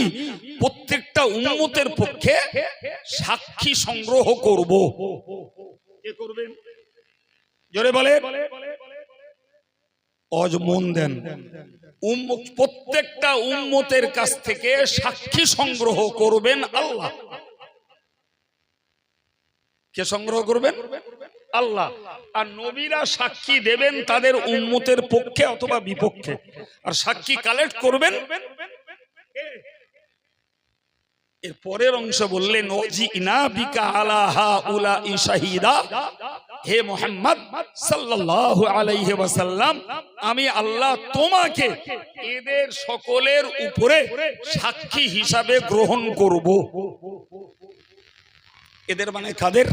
প্রত্যেকটা উম্মতের পক্ষে সাক্ষী সংগ্রহ করব। কে করবেন? জোরে বলে, অজ মন দেন। প্রত্যেকটা উম্মতের কাছ থেকে সাক্ষী সংগ্রহ করবেন আল্লাহ। কে সংগ্রহ করবেন? আল্লাহ। আর নবীরা সাক্ষী দেবেন তাদের উম্মতের পক্ষে অথবা বিপক্ষে, আর সাক্ষী কালেক্ট করবেন। এর পরের অংশ বললেন ওয়াজিনা বিকা আলা হাউলাই শাহীদা, হে মুহাম্মদ সাল্লাল্লাহু আলাইহি ওয়াসাল্লাম, আমি আল্লাহ তোমাকে এদের সকলের উপরে সাক্ষী হিসাবে গ্রহণ করব। এদের মানে কাদের?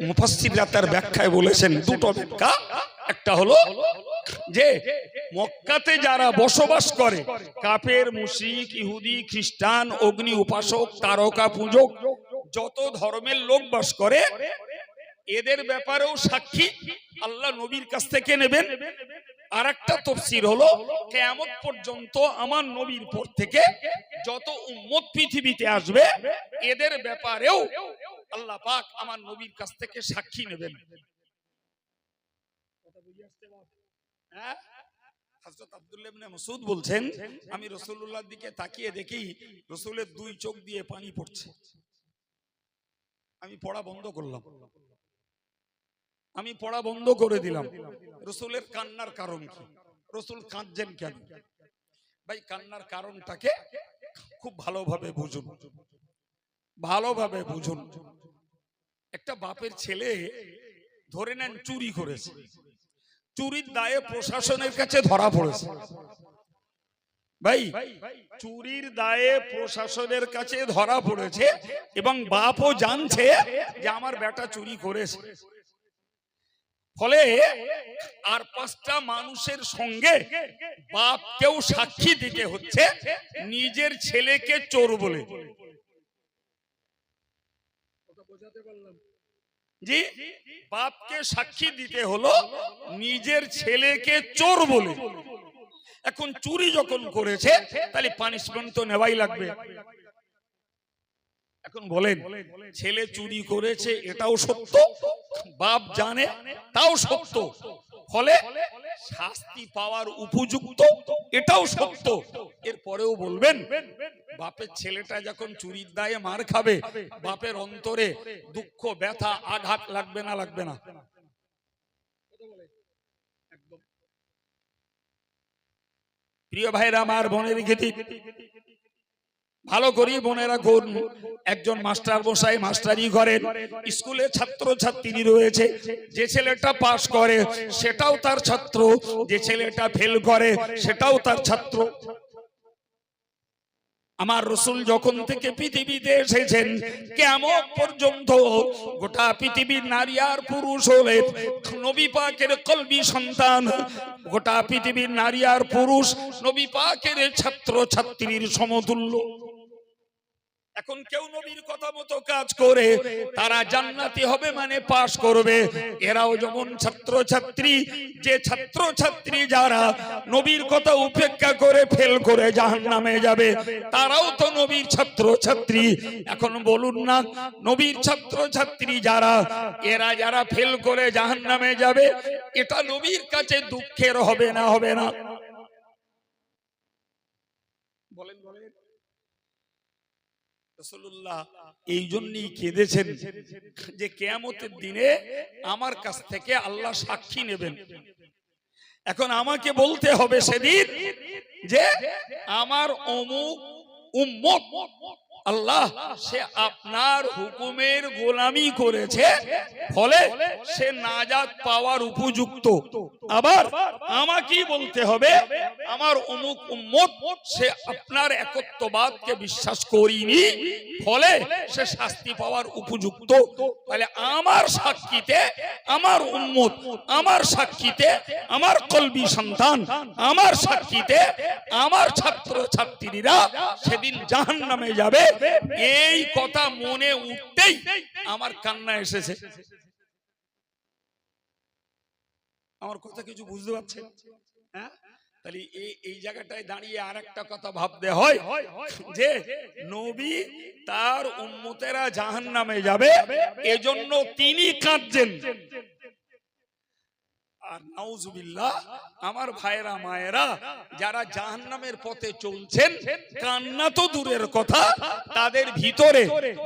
মুফাসসিররা তার ব্যাখ্যায় বলেছেন দুটো ব্যাখ্যা। একটা হলো যে মক্কাতে যারা বসবাস করে, কাফের, মুশরিক, ইহুদি, খ্রিস্টান, অগ্নি উপাসক, তারকা পূজক, যত ধর্মের লোক বাস করে, এদের ব্যাপারেও সাক্ষী আল্লাহ নবীর কাছ থেকে নেবেন। আর একটা তাফসীর হলো কিয়ামত পর্যন্ত আমার নবীর পর থেকে যত উম্মত পৃথিবীতে আসবে, এদের ব্যাপারেও আল্লাহ পাক আমার নবীর কাছ থেকে সাক্ষী নেবেন। হযরত আব্দুল্লাহ ইবনে মাসউদ বলছেন, আমি রাসূলুল্লাহর দিকে তাকিয়ে দেখি রাসূলের দুই চোখ দিয়ে পানি পড়ছে। আমি পড়া বন্ধ করলাম, আমি পড়া বন্ধ করে দিলাম। রাসূলের কান্নার কারণ কি? রাসূল কাঁদছেন কেন? ভাই, কান্নার কারণটাকে খুব ভালোভাবে বুঝুন, ভালোভাবে বুঝুন। একটা বাপের ছেলে ধরে নেন চুরি করেছে, চুরির দায়ে প্রশাসনের কাছে ধরা পড়েছে। ভাই, চুরির দায়ে প্রশাসনের কাছে ধরা পড়েছে এবং বাপও জানছে যে আমার বেটা চুরি করেছে। ফলে আর 5টা মানুষের সঙ্গে বাপকেও সাক্ষী দিতে হচ্ছে নিজের ছেলেকে চোর বলে। জি, বাপকে সাক্ষী দিতে হলো নিজের ছেলেকে চোর বলে। এখন চুরি যখন করেছে তাহলে পানিশমেন্ট তো নেওয়াই লাগবে। এখন বলেন, ছেলে চুরি করেছে এটাও সত্য, বাপ জানে তাও সত্য, ফলে শাস্তি পাওয়ার উপযুক্ত এটাও সত্য। এরপরেও বলবেন বাপের ছেলেটা যখন চুরির দায়ে মার খাবে, বাপের অন্তরে দুঃখ, ব্যথা, আঘাত লাগবে না? লাগবে না? প্রিয় ভাইরা আমার, বোনের গীতি ভালো করি বোনেরা করুন। একজন মাস্টার মশাই মাস্টারি করেন, স্কুলে ছাত্র ছাত্রী রয়েছে। যে ছেলেটা পাস করে সেটাও তার ছাত্র, যে ছেলেটা ফেল করে সেটাও তার ছাত্র। আমার রাসূল যখন থেকে পৃথিবীতে এসেছেন কিয়ামত পর্যন্ত গোটা পৃথিবীর নারী আর পুরুষ হলে নবী পাকের কলবি সন্তান, গোটা পৃথিবীর নারী আর পুরুষ নবী পাকের ছাত্র ছাত্রীর সমতুল্য। এখন কেউ নবীর কথা মতো কাজ করে তারা জান্নাতি হবে মানে পাস করবে। এরাও যেমন ছাত্র ছাত্রী, যে ছাত্র ছাত্রী যারা নবীর কথা উপেক্ষা করে ফেল করে জাহান্নামে যাবে, তারাও তো নবীর ছাত্র ছাত্রী। এখন বলুন না, নবীর ছাত্র ছাত্রী যারা, এরা যারা ফেল করে জাহান্নামে যাবে, এটা নবীর কাছে দুঃখের হবে না? হবে না? বলেন বলেন। রাসূলুল্লাহ এই জন্যই কেঁদেছেন যে কিয়ামতের দিনে আমার কাছ থেকে আল্লাহ সাক্ষী নেবেন। এখন আমাকে বলতে হবে সেদিন যে আমার অমুক উম্মত আল্লাহ সে আপনার হুকুমের গোলামি করেছে, ফলে সে নাজাত পাওয়ার উপযুক্ত। আবার আমাকেই বলতে হবে আমার অমুক উম্মত সে আপনার একত্ববাদকে বিশ্বাস করিনি, ফলে সে শাস্তি পাওয়ার উপযুক্ত। তাহলে আমার সাক্ষীতে আমার উম্মত, আমার সাক্ষীতে আমার কলবি সন্তান, আমার সাক্ষীতে আমার ছাত্র ছাত্রীরা সেদিন জাহান্নামে যাবে, এই কথা মনে উঠতেই আমার কান্না এসেছে। আমার কথা কিছু বুঝতে পারছেন? হ্যাঁ, তাহলে এই জায়গাটায় দাঁড়িয়ে আর একটা কথা ভাবতে হয় যে নবী তার উম্মতেরা জাহান্নামে যাবে, এজন্য তিনি কাঁদছেন। আর নাউজুবিল্লাহ, আমার ভাইরা মায়েরা যারা জাহান্নামের পথে চলছেন, কান্না তো দূরের কথা, তাদের ভিতরে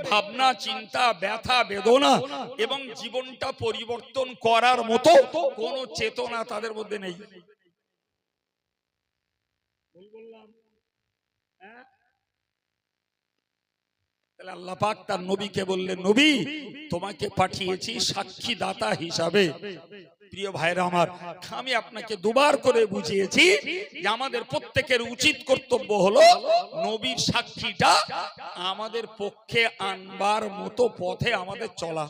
ভাবনা, চিন্তা, ব্যথা, বেদনা এবং জীবনটা পরিবর্তন করার মতো কোনো চেতনা তাদের মধ্যে নেই। আল্লাহ পাক তার নবীকে বললেন, নবী তোমাকে পাঠিয়েছি সাক্ষী দাতা হিসাবে। প্রিয় ভাইরা আমার, আমি আপনাকে দুবার করে বুঝিয়েছি যে আমাদের প্রত্যেকের উচিত কর্তব্য হলো নবীর সাক্ষীটা আমাদের পক্ষে আনবার মতো পথে আমাদের চলা।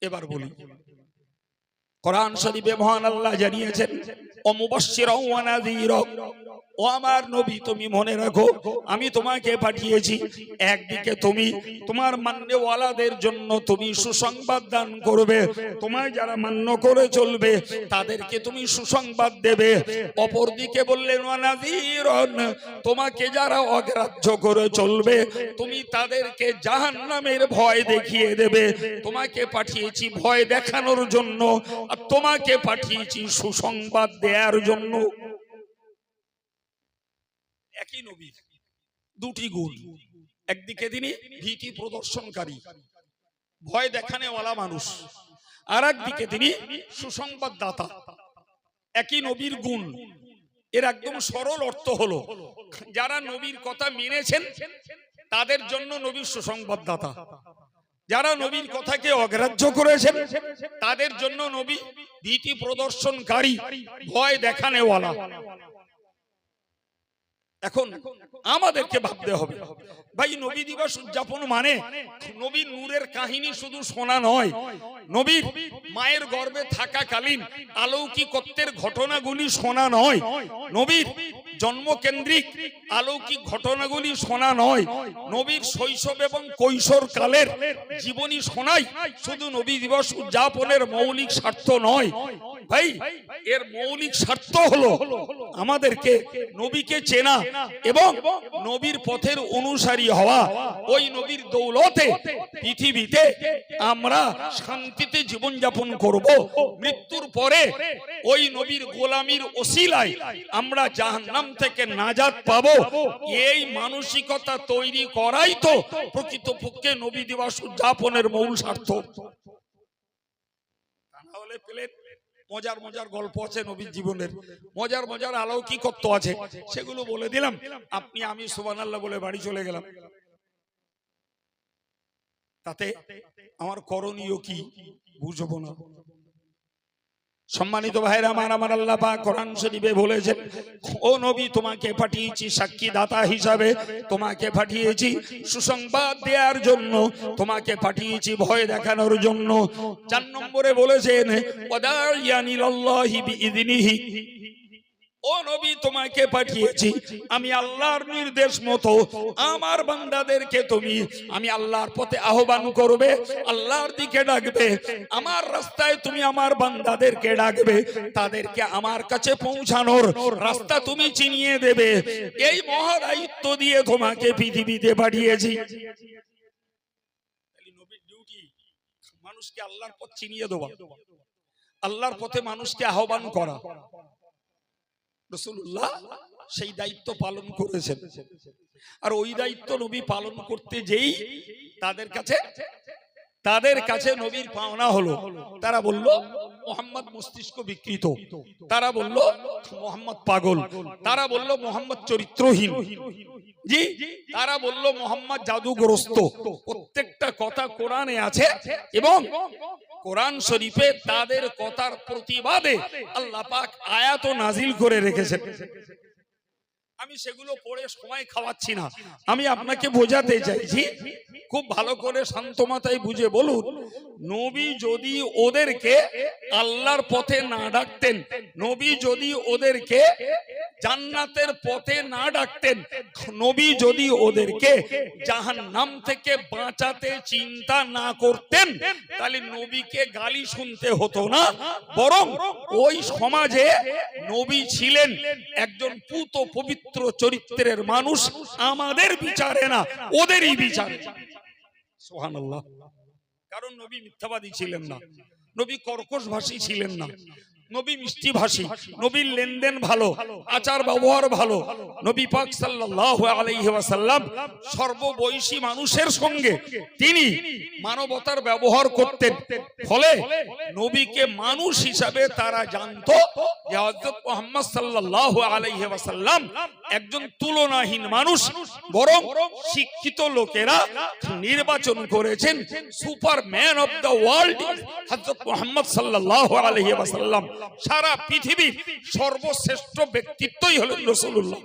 এবার বলি, কোরআন শরীফে মহান আল্লাহ জানিয়েছেন, ও মুবাশশিরা ওয়া নাযীরা, ও আমার নবী তুমি মনে রাখো আমি তোমাকে পাঠিয়েছি, একদিকে তুমি তোমার মান্যওয়ালাদের জন্য তুমি সুসংবাদ দান করবে, তোমায় যারা মান্য করে চলবে তাদেরকে তুমি সুসংবাদ দেবে, অপরদিকে বললেন ওয়া নাযীরান, তোমাকে যারা অগ্রাহ্য করে চলবে তুমি তাদেরকে জাহান্নামের ভয় দেখিয়ে দেবে। তোমাকে পাঠিয়েছি ভয় দেখানোর জন্য, আর তোমাকে পাঠিয়েছি সুসংবাদ দেওয়ার জন্য। একই নবীর দুটি গুণ, একদিকে তিনি ভীতি প্রদর্শনকারী, ভয় দেখানেওয়ালা মানুষ, আর একদিকে তিনি সুসংবাদ দাতা। একই নবীর গুণ, এর একদম সরল অর্থ হলো যারা নবীর কথা মেনেছেন তাদের জন্য নবীর সুসংবাদ দাতা, যারা নবীর কথাকে অগ্রাহ্য করেছেন তাদের জন্য নবী ভীতি প্রদর্শনকারী, ভয় দেখানেওয়ালা। এখন আমাদেরকে ভাবতে হবে, ভাই নবী দিবস উদযাপন মানে নবীর নূরের কাহিনী শুধু শোনা নয়, নবীর মায়ের গর্ভে থাকাকালীন অলৌকিকত্বের ঘটনাগুলি শোনা নয়, নবীর জন্মকেন্দ্রিক অলৌকিক ঘটনাগুলি শোনা নয়, নবীর শৈশব এবং কৈশোর কালের জীবনী শোনাই শুধু নবী দিবস উদযাপনের মৌলিক স্বার্থ নয়। ভাই এর মৌলিক স্বার্থ হলো আমাদেরকে নবীকে চেনা এবং নবীর পথের অনুসারী হওয়া। ওই নবীর দৌলতে পৃথিবীতে আমরা শান্তিতে জীবনযাপন করব, মৃত্যুর পরে ওই নবীর গোলামির ওসিলায় আমরা জাহান্নাম থেকে নাজাত পাবো। এই মানসিকতা তৈরি করাই তো প্রকৃতপক্ষে নবী দিবস উদযাপনের মূল স্বার্থ। তাহলে পেলেন মজার মজার গল্প আছে নবীর জীবনের, মজার মজার অলৌকিকত্ব আছে, সেগুলো বলে দিলাম, আপনি আমি সুবহানাল্লাহ বলে বাড়ি চলে গেলাম। তাতে আমার করণীয় কি বুঝবো না। সম্মানিত ভাইরা আমার আল্লাহ পাক কোরআন শরীফে বলেছেন, ও নবী তোমাকে পাঠিয়েছি সাক্ষী দাতা হিসাবে, তোমাকে পাঠিয়েছি সুসংবাদ দেওয়ার জন্য, তোমাকে পাঠিয়েছি ভয় দেখানোর জন্য। 4 নম্বরে বলেছেন ওয়াদাইয়ান ইলাল্লাহি বিইযনিহি, ও নবী তোমাকে পাঠিয়েছি আমি আল্লাহর নির্দেশ মতো আমার বান্দাদেরকে তুমি আমি আল্লাহর পথে আহ্বান করবে, আল্লাহর দিকে ডাকবে, আমার রাস্তায় তুমি আমার বান্দাদেরকে ডাকবে, তাদেরকে আমার কাছে পৌঁছানোর রাস্তা তুমি চিনিয়ে দেবে। এই মহা দায়িত্ব দিয়ে তোমাকে পৃথিবীতে পাঠিয়েছি। নবীর ডিউটি মানুষকে আল্লাহর পথ চিনিয়ে দেওয়া, আল্লাহর পথে মানুষকে আহ্বান করা। রাসূলুল্লাহ সেই দায়িত্ব পালন করেছেন, আর ওই দায়িত্ব নবী পালন করতে যেই তাদের কাছে নবীর পাওনা হলো, তারা বলল মুহাম্মদ মস্তিষ্ক বিকৃত, তারা বলল মুহাম্মদ পাগল, তারা বলল মুহাম্মদ চরিত্রহীন। জি, তারা বলল মোহাম্মদ জাদুগ্রস্ত। প্রত্যেকটা কথা কোরআনে আছে এবং কোরআন শরীফে তাদের কথার প্রতিবাদে আল্লাহ পাক আয়াত নাজিল করে রেখেছেন। আমি সেগুলো পড়ে সময় খাওয়াচ্ছি না, আমি আপনাকে বোঝাতে চাইছি, খুব ভালো করে শান্ত মাথায় বুঝে বলুন। নবী যদি ওদেরকে আল্লাহর পথে না ডাকতেন, নবী যদি ওদেরকে জান্নাতের পথে না ডাকতেন, নবী যদি ওদেরকে জাহান্নাম থেকে বাঁচাতে চিন্তা না করতেন, তাহলে নবীকে গালি শুনতে হতো না, বরং ওই সমাজে নবী ছিলেন একজন পুত পবিত্র চরিত্রের মানুষ। আমাদের বিচারে না, ওদেরই বিচারে। সুবহানাল্লাহ। কারণ নবী মিথ্যাবাদী ছিলেন না, নবী কর্কশ ভাষী ছিলেন না, নবী মিষ্টি ভাষী, নবীর লেনদেন ভালো, আচার ব্যবহার ভালো। নবী পাক সাল্লাল্লাহু আলাইহি ওয়াসাল্লাম সর্ববয়সী মানুষের সঙ্গে তিনি মানবতার ব্যবহার করতেন। ফলে নবীকে মানুষ হিসাবে তারা জানতো যে হযরত মুহাম্মদ সাল্লাল্লাহু আলাইহি ওয়াসাল্লাম একজন তুলনাহীন মানুষ। বরং শিক্ষিত লোকেরা নির্বাচন করেছেন সুপারম্যান অফ দ্য ওয়ার্ল্ড হযরত মুহাম্মদ সাল্লাল্লাহু আলাইহি ওয়াসাল্লাম। সারা পৃথিবীর সর্বশ্রেষ্ঠ ব্যক্তিত্বই হলেন রাসূলুল্লাহ।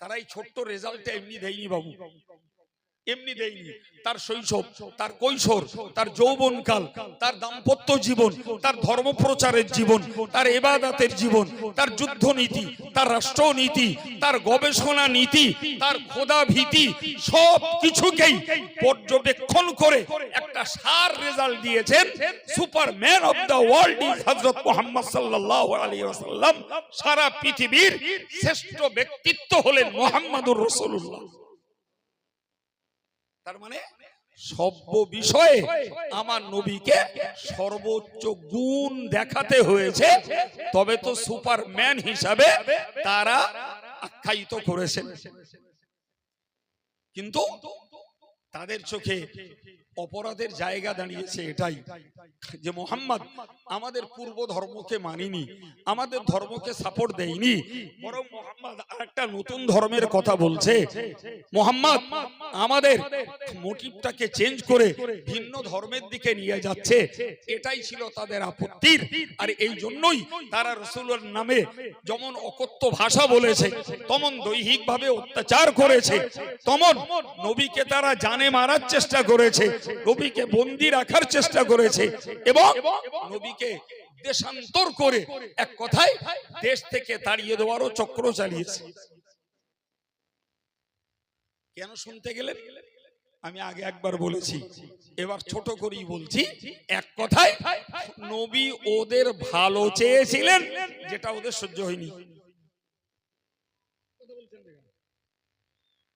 তারা এই ছোট্ট রেজাল্টটা এমনি দেয়নি বাবু, এমনি দেয়নি। তার শৈশব, তার কৈশোর, তার যৌবনকাল, তার দাম্পত্য জীবন, তার ধর্ম প্রচারের জীবন, তার ইবাদতের জীবন, তার যুদ্ধ নীতি, তার রাষ্ট্রনীতি, তার গবেষণা নীতি, তার খোদা ভীতি, সব কিছুকেই পর্যবেক্ষণ করে একটা সার রেজাল্ট দিয়েছেন। Superman of the world is হযরত মুহাম্মদ সাল্লাল্লাহু আলাইহি ওয়াসাল্লাম। সারা পৃথিবীর শ্রেষ্ঠ ব্যক্তিত্ব হলেন মুহাম্মদুর রাসূলুল্লাহ। তার মানে সর্ব বিষয়ে আমার নবীকে সর্বোচ্চ গুণ দেখাতে হয়েছে, তবে তো সুপারম্যান হিসাবে তারা আখ্যায়িত করেছেন। কিন্তু তাদের চোখে অপরাধের জায়গা দাঁড়িয়েছে এটাই যে মুহাম্মদ আমাদের পূর্ব ধর্মকে মানিনি, আমাদের ধর্মকে সাপোর্ট দেয়নি, বরং মুহাম্মদ আরেকটা নতুন ধর্মের কথা বলছে। মুহাম্মদ আমাদের মোটিভটাকে চেঞ্জ করে ভিন্ন ধর্মের দিকে নিয়ে যাচ্ছে। এটাই ছিল তাদের আপত্তির। আর এই জন্যই তারা রাসূলের নামে যেমন অকথ্য ভাষা বলেছে, তেমন দৈহিকভাবে অত্যাচার করেছে, তেমন নবীকে তারা জানে মারার চেষ্টা করেছে, নবীকে বন্দী রাখার চেষ্টা করেছে এবং নবীকে দেশান্তর করে এক কথায় দেশ থেকে তাড়িয়ে দেওয়ারও চক্র চালিয়েছে। কেন শুনতে গেলেন? আমি আগে একবার বলেছি, এবার ছোট করেই বলছি। এক কথায় নবী ওদের ভালো চেয়েছিলেন, যেটা ওদের সহ্য হয়নি,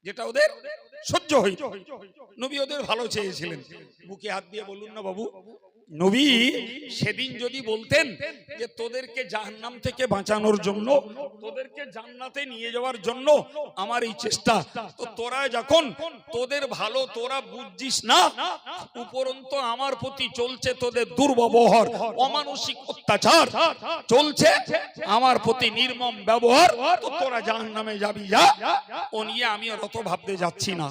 যেটা ওদের সহ্য হয়নি। নবী ওদের ভালো চেয়েছিলেন। বুকে হাত দিয়ে বলুন না বাবু, নবী সেদিন যদি বলতেন যে তোদেরকে জাহান্নাম থেকে বাঁচানোর জন্য, তোদেরকে জান্নাতে নিয়ে যাওয়ার জন্য আমার এই চেষ্টা, তো তোরা যখন তোদের ভালো তোরা বুঝছিস না, উপরন্ত আমার প্রতি চলছে তোদের দুর্ব্যবহার, অমানসিক অত্যাচার চলছে, আমার প্রতি নির্মম ব্যবহার, তো তোরা জাহান্নামে যাবি যা, ও নিয়ে আমি আর অত ভাবতে যাচ্ছি না।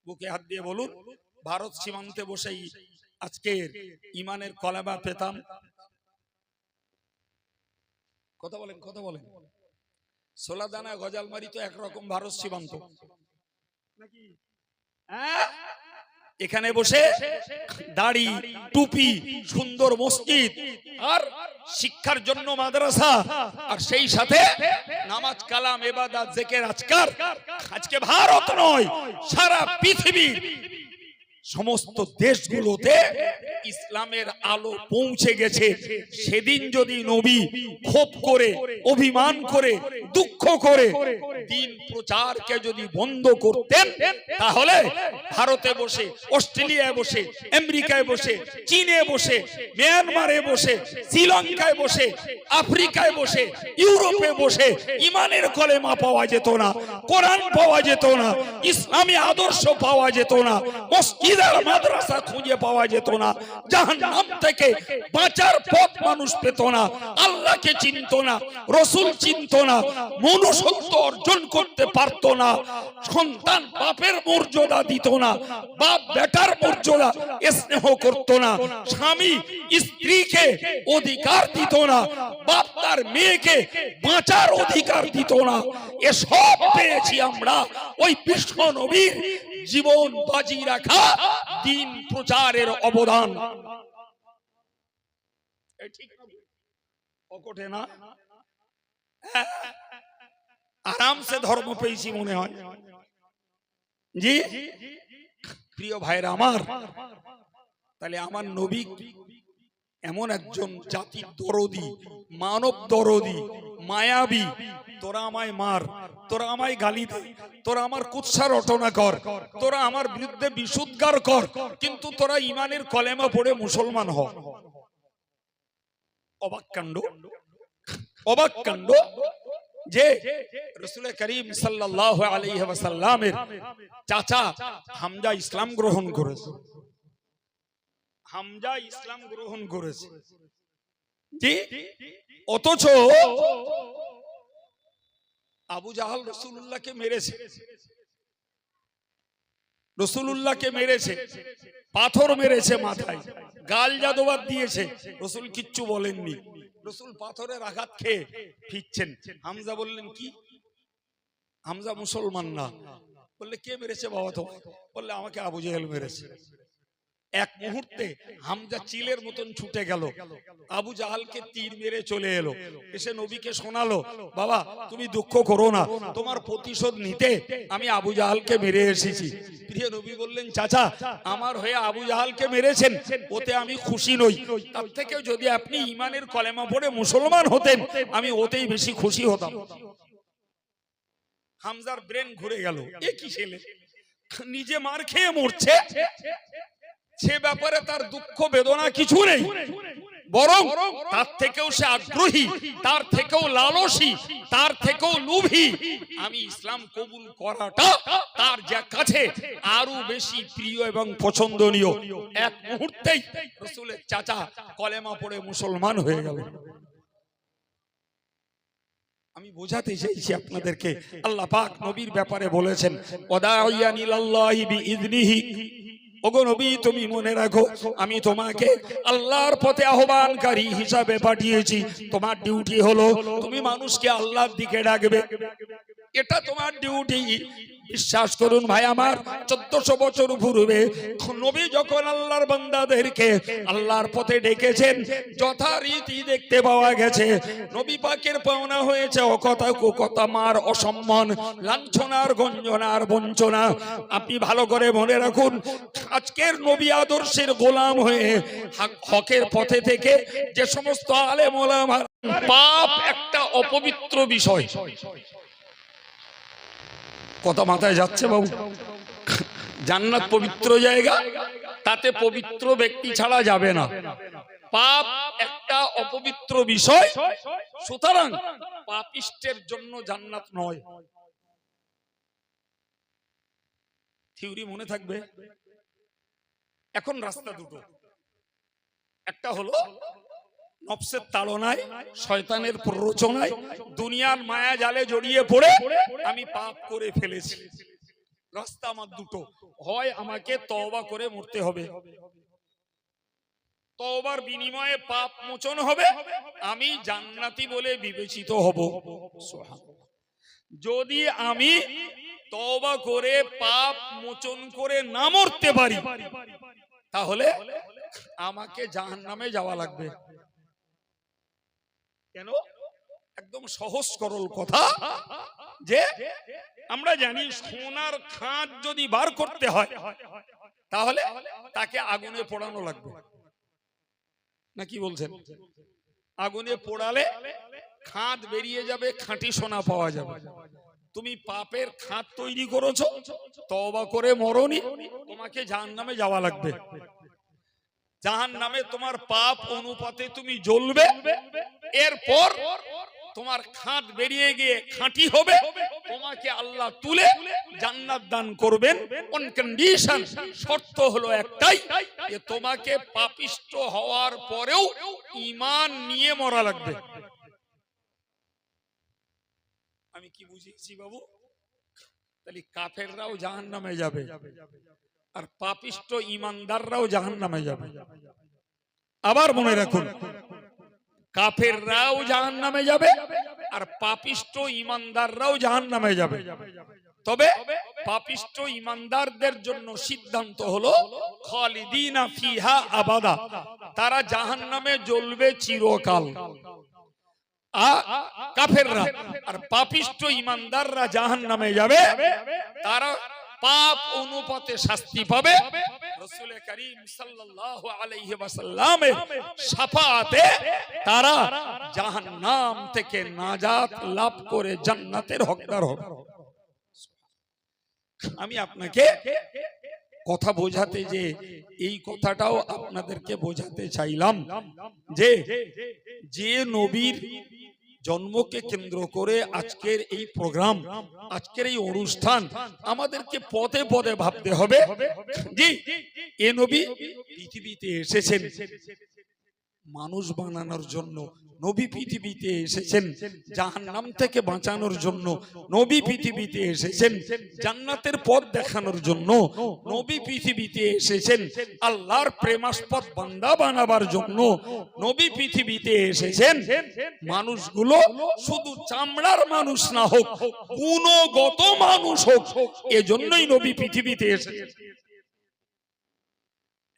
বুকে হাত দিয়ে বলুন, ভারত সীমান্তে বসেই আজকের ইমানের কলেমা পেতাম। কথা বলেন, কথা বলেন। সোলাদানা গজালমারি তো একরকম ভারত সীমান্ত নাকি? এখানে বসে দাড়ি, টুপি, সুন্দর মসজিদ আর শিক্ষার জন্য মাদ্রাসা, আর সেই সাথে নামাজ, কালাম, ইবাদত, জিকির, আজকার। আজকে ভারত নয়, সারা পৃথিবীর সমস্ত দেশগুলোতে ইসলামের আলো পৌঁছে গেছে। সেদিন যদি নবী ক্ষোভ করে, অভিমান করে, দুঃখ করে দিন প্রচারকে যদি বন্ধ করতেন, তাহলে ভারতে বসে, অস্ট্রেলিয়ায় বসে, আমেরিকায় বসে, চীনে বসে, মিয়ানমারে বসে, শ্রীলঙ্কায় বসে, আফ্রিকায় বসে, ইউরোপে বসে ইমানের কলেমা পাওয়া যেত না, কোরআন পাওয়া যেত না, ইসলামী আদর্শ পাওয়া যেত না, মসজিদ আর মাদ্রাসা খুঁজে পাওয়া যেত না। জাহান্নাম থেকে বাঁচার পথ মানুষ পেত না, আল্লাহকে চিনত না, রসুল চিনত না, মনুষ্যত্ব অর্জন করতে পারত না, সন্তান বাপের মর্যাদা দিত না, বাপ বেটার মর্যাদা স্নেহ করত না, স্বামী স্ত্রীকে অধিকার দিত না, বাপ তার মেয়েকে বাঁচার অধিকার দিত না। এসব পেয়েছি আমরা ওই বিশ্ব নবীর জীবন বাজি রাখা দিন প্রচারের অবদান। ঠিক না? আরামসে ধর্ম পেয়েছি মনে হয়। জি প্রিয় ভাইরা আমার, তাহলে আমার নবী এমন একজন জাতির দরদি, মানব দরদি, মায়াবী। তোরা আমায় মার, তোরা আমায় গালি দে, তোরা আমার কুৎসা রটনা কর, তোরা আমার বিরুদ্ধে বিশুদ্ধার কর, কিন্তু তোরা ইমানের কলেমা পড়ে মুসলমান হ। অবাক কাণ্ড, অবাক কাণ্ড যে রাসূল করিম সাল্লাল্লাহু আলাইহি ওয়াসাল্লামের চাচা হামজা ইসলাম গ্রহণ করেছে। হামজা ইসলাম গ্রহণ করেছে, জি, অথচ আবু জাহাল রাসূলুল্লাহকে মেরেছে, রাসূলুল্লাহকে মেরেছে, পাথর মেরেছে মাথায়, গাল জাদুবাদ দিয়েছে, রাসূল কিচ্ছু বলেননি। রাসূল পাথরের আঘাত খেয়ে ফিরছেন, হামজা বললেন কি? হামজা মুসলমান না। বললে কে মেরেছে বাবা তোমায়? বললে আমাকে আবু জাহেল মেরেছে। এক মুহূর্তে হামজা চিলের মতন ছুটে গেল, আবু জাহালকে তীর মেরে চলে এলো, এসে নবীকে শোনালো, বাবা তুমি দুঃখ করো না, তোমার প্রতিশোধ নিতে আমি আবু জাহালকে মেরে এসেছি। প্রিয় নবী বললেন, চাচা আমার হয়ে আবু জাহালকে মেরেছেন, ওতে আমি খুশি নই, তার থেকেও যদি আপনি ইমানের কলেমা পড়ে মুসলমান হতেন আমি ওতেই বেশি খুশি হতাম। হামজার ব্রেন ঘুরে গেল, এ কি ছেলে, নিজে মার খেয়ে মরছে, সে ব্যাপারে তার দুঃখ বেদনা কিছু নেই, বরং তার থেকেও সে আগ্রহী, তার থেকেও লালসী, তার থেকেও লোভী। আমি ইসলাম কবুল করাটা তার যা কাছে আরো বেশি প্রিয় এবং পছন্দনীয়। এক মুহূর্তেই রাসূলের চাচা কলেমা পড়ে মুসলমান হয়ে গেল। আমি বোঝাতে চাইছি আপনাদেরকে, আল্লাহ পাক নবীর ব্যাপারে বলেছেন, ওয়াদাইয়ান ইলাল্লাহি বিইذনিহি। ওগো নবী তুমি মনে রাখো, আমি তোমাকে আল্লাহর পথে আহ্বানকারী হিসাবে পাঠিয়েছি। তোমার ডিউটি হলো তুমি মানুষকে আল্লাহর দিকে ডাকবে, এটা তোমার ডিউটি। বিশ্বাস করুন ভাই আমার, 1400 বছর পূর্বে নবী যখন আল্লাহর বান্দাদেরকে আল্লাহর পথে ডেকেছেন, যথারীতি দেখতে পাওয়া গেছে নবী পাকের পাওনা হয়েছে অকথা কুকথা, মার, অসম্মান, লাঞ্ছনার, গঞ্জনার, বঞ্চনা। আপনি ভালো করে মনে রাখুন, আজকের নবী আদর্শের গোলাম হয়ে হকের পথে থেকে যে সমস্ত আলেম ওলামা, পাপ একটা অপবিত্র বিষয়। কথা মাথায় যাচ্ছে বাবু? জান্নাত পবিত্র জায়গা, তাতে পবিত্র ব্যক্তি ছাড়া যাবে না। পাপ একটা অপবিত্র বিষয়, সুতরাং পাপিষ্টের জন্য জান্নাত নয়। থিওরি মনে থাকবে। এখন রাস্তা দুটো, একটা হলো নফসের তাড়নায়, শয়তানের প্ররোচনায়, দুনিয়ার মায়া জালে জড়িয়ে পড়ে আমি পাপ করে ফেলেছি। রাস্তা আমার দুটো, হয় আমাকে তওবা করে মরতে হবে, তওবার বিনিময়ে পাপ মোচন হবে, আমি জান্নাতি বলে বিবেচিত হব। যদি আমি তওবা করে পাপ মোচন করে না মরতে পারি, তাহলে আমাকে জাহান্নামে যাওয়া লাগবে। কেন? একদম সহজ সরল কথা, যে আমরা জানি সোনার খাঁজ যদি বার করতে হয় তাহলে তাকে আগুনে পোড়ানো লাগবে, না কি বলছেন? আগুনে পোড়ালে খাঁজ বেরিয়ে যাবে, খাঁটি সোনা পাওয়া যাবে। তুমি পাপের খাঁজ তৈরি করেছো, তওবা করে মরনি, তোমাকে জাহান্নামে যাওয়া লাগবে। জাহান্নামে তোমার পাপ অনুপাতে তুমি জ্বলবে, এরপর তোমার খাঁট বেরিয়ে গিয়ে খাঁটি হবে, তোমাকে আল্লাহ তুলে জান্নাত দান করবেন অন কন্ডিশন। শর্ত হলো একটাই, যে তোমাকে পাপিষ্ট হওয়ার পরেও ঈমান নিয়ে মরা লাগবে। আমি কি বুঝিয়েছি বাবু? তাহলে কাফেররাও জাহান্নামে যাবে আর পাপিষ্ট ঈমানদাররাও জাহান্নামে যাবে। আবার মনে রাখুন, কাফেররাও জাহান্নামে যাবে আর পাপিষ্ট ঈমানদাররাও জাহান্নামে যাবে। তবে পাপিষ্ট ঈমানদারদের জন্য সিদ্ধান্ত হলো খালিদিনা ফিহা আবাদা, তারা জাহান্নামে জ্বলবে চিরকাল। কাফেররা আর পাপিষ্ট ঈমানদাররা জাহান্নামে যাবে, তারা পাপ অনুপাতে শাস্তি পাবে। রাসূল করিম সাল্লাল্লাহু আলাইহি ওয়াসাল্লামের শাফাআতে তারা জাহান্নাম থেকে নাজাত লাভ করে জান্নাতের হকদার হবে। আমি আপনাকে কথা বোঝাতে যে এই কথাটাও আপনাদেরকে বোঝাতে চাইলাম যে যে নবীর জন্মকে কেন্দ্র করে আজকের এই প্রোগ্রাম, আজকের এই অনুষ্ঠান, আমাদেরকে পদে পদে ভাবতে হবে জি এ নবী পৃথিবীতে এসেছেন মানুষ বানানোর জন্য, নবী পৃথিবীতে এসেছেন জাহান্নাম থেকে বাঁচানোর জন্য, নবী পৃথিবীতে এসেছেন জান্নাতের পথ দেখানোর জন্য, নবী পৃথিবীতে এসেছেন আল্লাহর প্রেমাস্পদ বান্দা বানাবার জন্য, নবী পৃথিবীতে এসেছেন মানুষগুলো শুধু চামড়ার মানুষ না হোক, গুণগত মানুষ হোক, এজন্যই নবী পৃথিবীতে এসেছেন।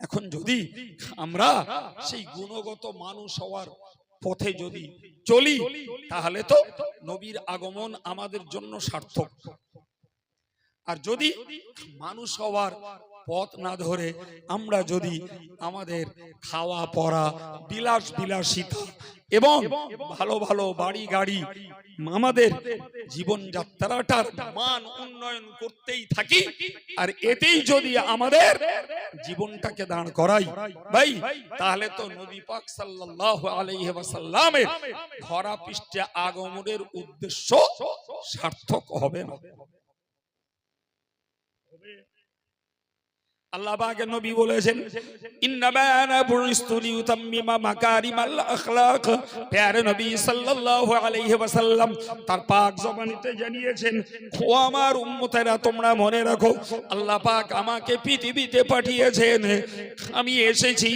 এখন যদি আমরা সেই গুণগত মানুষ হওয়ার পথে যদি চলি, তাহলে তো নবীর আগমন আমাদের জন্য সার্থক। আর যদি মানুষ হওয়ার পথ না ধরে আমরা যদি আমাদের খাওয়া পরা, বিলাস বিলাসিতা এবং ভালো ভালো বাড়ি গাড়ি, আমাদের জীবনযাত্রাটার মান উন্নয়ন করতেই থাকি, আর এতেই যদি আমাদের জীবনটাকে দাঁড় করাই ভাই, তাহলে তো নবী পাক সাল্লাল্লাহু আলাইহি ওয়াসাল্লামের ধরা পৃষ্ঠে আগমনের উদ্দেশ্য সার্থক হবে না। আল্লাহ পাকের নবী বলেছেন ইন্নামা আনা বুইস্তু লিউতাম্মিমা মাকারিমাল আখলাক। প্যারে নবী সাল্লাল্লাহু আলাইহি ওয়াসাল্লাম তার পাক জবানিতে জানিয়েছেন, ও আমার উম্মতেরা তোমরা মনে রাখো, আল্লাহ পাক আমাকে পৃথিবীতে পাঠিয়েছেন, আমি এসেছি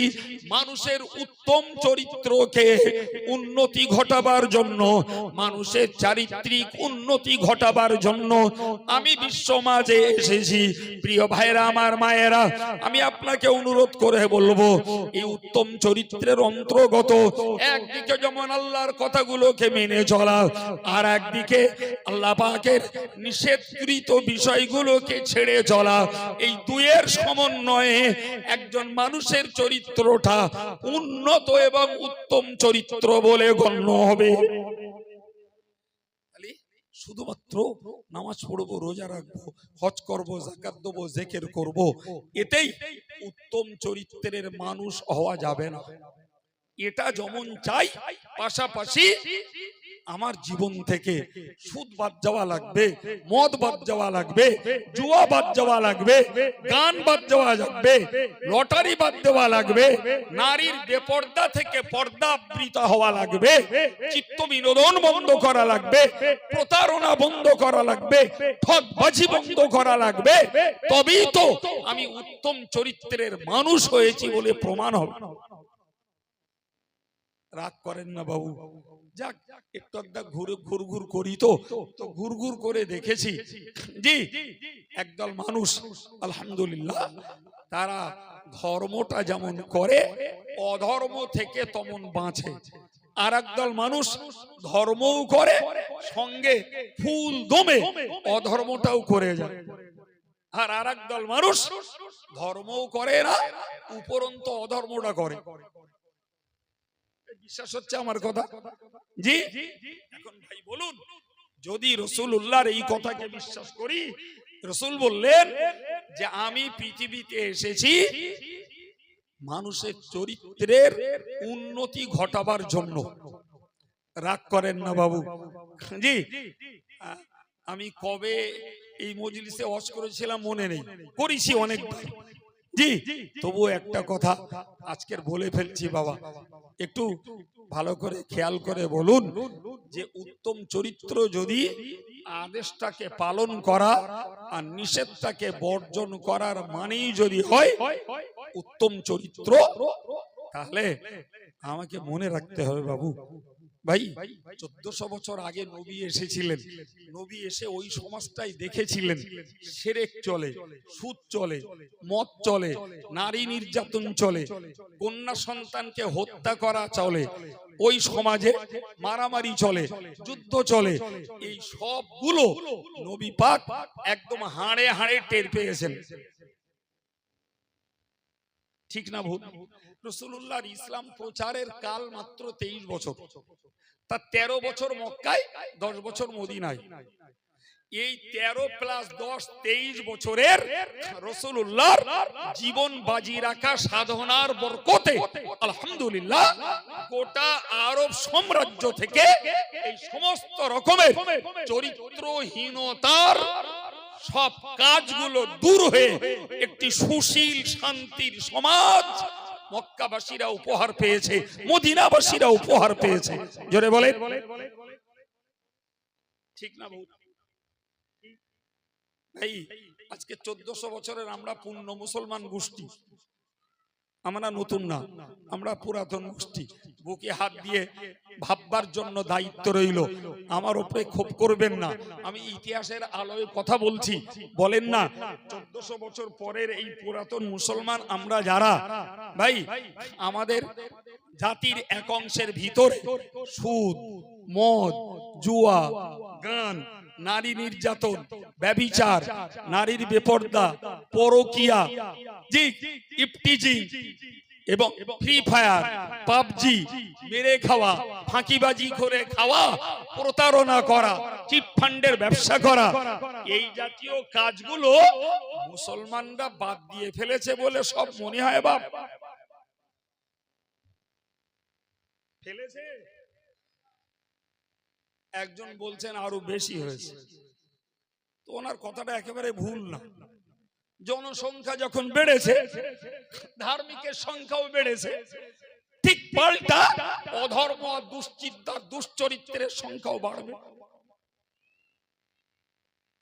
মানুষের উত্তম চরিত্রকে উন্নতি ঘটাবার জন্য, মানুষের চারিত্রিক উন্নতি ঘটাবার জন্য আমি বিশ্ব মাঝে এসেছি। প্রিয় ভাইরা আমার, মায়েরা, আমি আপনাকে অনুরোধ করে বলবো, এই উত্তম চরিত্রের অন্তর্গত একদিকে যেমন আল্লাহর কথাগুলোকে মেনে চলা, আর একদিকে আল্লাহ পাকের নিষেধকৃত বিষয়গুলোকে ছেড়ে চলা, এই দুয়ের সমন্বয়ে একজন মানুষের চরিত্রটা উন্নত এবং উত্তম চরিত্র বলে গণ্য হবে। শুধুমাত্র নামাজ পড়বো, রোজা রাখবো, হজ করবো, যাকাত দেবো, জিকির করবো, এতেই উত্তম চরিত্রের মানুষ হওয়া যাবে না। এটা যেমন চাই, পাশাপাশি আমার জীবন থেকে সুদ বাদ যাওয়া লাগবে, মদ বাদ যাওয়া লাগবে, জুয়া বাদ যাওয়া লাগবে, গান বাদ যাওয়া লাগবে, লটারি বাদ দেওয়া লাগবে, নারীর বেপর্দা থেকে পর্দাবৃত হওয়া লাগবে, চিত্ত বিনোদন বন্ধ করা লাগবে, প্রতারণা বন্ধ করা লাগবে, ঠকবাজি বন্ধ করা লাগবে, তবেই তো আমি উত্তম চরিত্রের মানুষ হয়েছি বলে প্রমাণ হবে। রাগ করেন না বাবু, যাক একটু একটা ঘুরঘুর করি, তো ঘুরঘুর করে দেখেছি জি একদল মানুষ আলহামদুলিল্লাহ তারা ধর্মটা যেমন করে অধর্ম থেকে তেমন বাঁচে, আর একদল মানুষ ধর্মও করে সঙ্গে ফুল দমে অধর্মটাও করে যায়, আর একদল মানুষ ধর্মও করে না উপরন্ত অধর্মটা করে। বিশ্বাস হচ্ছে আমার কথা? জি এখন ভাই বলুন, যদি রাসূলুল্লাহর এই কথাকে বিশ্বাস করি, রাসূল বললেন যে আমি পৃথিবীতে এসেছি মানুষের চরিত্রের উন্নতি ঘটাবার জন্য, রাগ করেন না বাবু জি। আমি কবে এই মজলিসে ওয়াজ করেছিলাম মনে নেই, করেছি অনেকবার জি। তবু একটা কথা আজকের বলে ফেলছি বাবা, একটু ভালো করে খেয়াল করে বলুন যে উত্তম চরিত্র যদি আদেশটাকে পালন করা আর নিষেধটাকে বর্জন করার মানেই যদি হয় উত্তম চরিত্র, তাহলে আমাকে মনে রাখতে হবে বাবু ভাই 1400 বছর আগে নবী এসেছিলেন, নবী এসে ওই সমাজটাই দেখেছিলেন শিরক চলে, সুদ চলে, মদ চলে, নারী নির্যাতন চলে, কন্যা সন্তানকে হত্যা করা চলে, ওই সমাজে মারামারি চলে, যুদ্ধ চলে, এই সবগুলো নবী পাক একদম হাড়ে হাড়ে টের পেয়েছেন। ঠিক না ভুল? রাসূলুল্লাহর ইসলাম প্রচারের কাল মাত্র 23 বছর, তা 13 বছর মক্কায়, 10 বছর মদিনায়। এই 13 প্লাস 10 23 বছরের রাসূলুল্লাহর জীবন বাজি রাখা সাধনার বরকতে আলহামদুলিল্লাহ গোটা আরব সাম্রাজ্য থেকে এই সমস্ত রকমের চরিত্রহীনতার সব কাজগুলো দূর হয়ে একটি সুশীল শান্তির সমাজ মক্কাবাসীরা উপহার পেয়েছে, মদিনাবাসীরা উপহার পেয়েছে। জোরে বলেন ঠিক না বউ? ভাই আজকে 1400 বছরের আমরা পূর্ণ মুসলমান গোষ্ঠী, আমরা নতুন না, আমরা পুরাতন গোষ্ঠী। বুকে হাত দিয়ে ভাববার জন্য দায়িত্ব রইল, আমার উপরে ক্ষোভ করবেন না, আমি ইতিহাসের আলোয় কথা বলছি। বলেন না 1400 বছর পরের এই পুরাতন মুসলমান আমরা যারা, ভাই আমাদের জাতির এক অংশের ভিতরে সুদ, মদ, জুয়া, গান, নারী নির্যাতন, ব্যভিচার, নারীর বেপর্দা, পরকিয়া, ইফটিজিং এবং ফ্রি ফায়ার, পাবজি, মেরে খাওয়া, ফাঁকিবাজি করে খাওয়া, প্রতারণা করা, চিট ফান্ডের ব্যবসা করা, এই জাতীয় কাজগুলো মুসলমানরা বাদ দিয়ে ফেলেছে বলে সব মনে হয় বাপ ফেলেছে। একজন বলছেন আরো বেশি হয়েছে, তো ওনার কথাটা একেবারে ভুল না। জনসংখ্যা যখন বেড়েছে ধার্মিকের সংখ্যাও বেড়েছে, ঠিক পাল্টা অধর্ম, দুশ্চিন্তা, দুশ্চরিত্রের সংখ্যাও বাড়বে।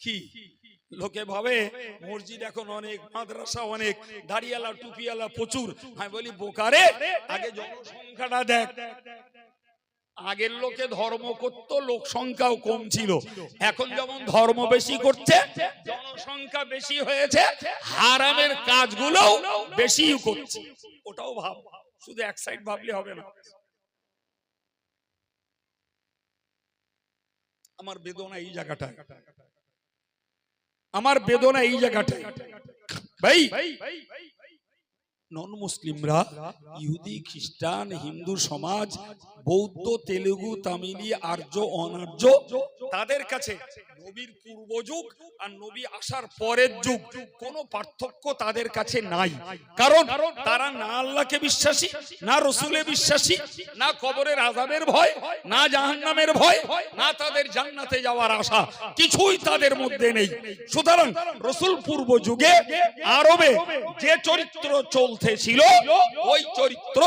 কি লোকে ভাবে মসজিদ এখন অনেক, মাদ্রাসা অনেক, দাড়িওয়ালা টুপিওয়ালা প্রচুর। আমি বলি বোকারে, আগে জনসংখ্যাটা দেখ। আগের লোকে ধর্ম করতো, লোক সংখ্যাও কম ছিল, এখন যেমন ধর্ম বেশি করছে, জনসংখ্যা বেশি হয়েছে, হারামের কাজগুলো বেশি করছে। ওটাও ভাব, শুধু এক সাইড ভাবলে হবে না। আমার বেদনা এই জায়গাটায়, আমার বেদনা এই জায়গাটায় ভাই। নন মুসলিমরা, ইহুদি, খ্রিস্টান, হিন্দু সমাজ, বৌদ্ধ, তেলুগু, তামিলি, আর্য, অনার্য, তাদের কাছে নবীর পূর্ব যুগ আর নবী আসার পরের যুগ কোনো পার্থক্য তাদের কাছে নাই। কারণ তারা না আল্লাহকে বিশ্বাসী, না রসুলে বিশ্বাসী, না কবরের আযাবের ভয়, না জাহান্নামের ভয়, না তাদের জান্নাতে যাওয়ার আশা, কিছুই তাদের মধ্যে নেই। সুতরাং রসুল পূর্ব যুগে আরবে যে চরিত্র চলতে ছিল, ওই চরিত্র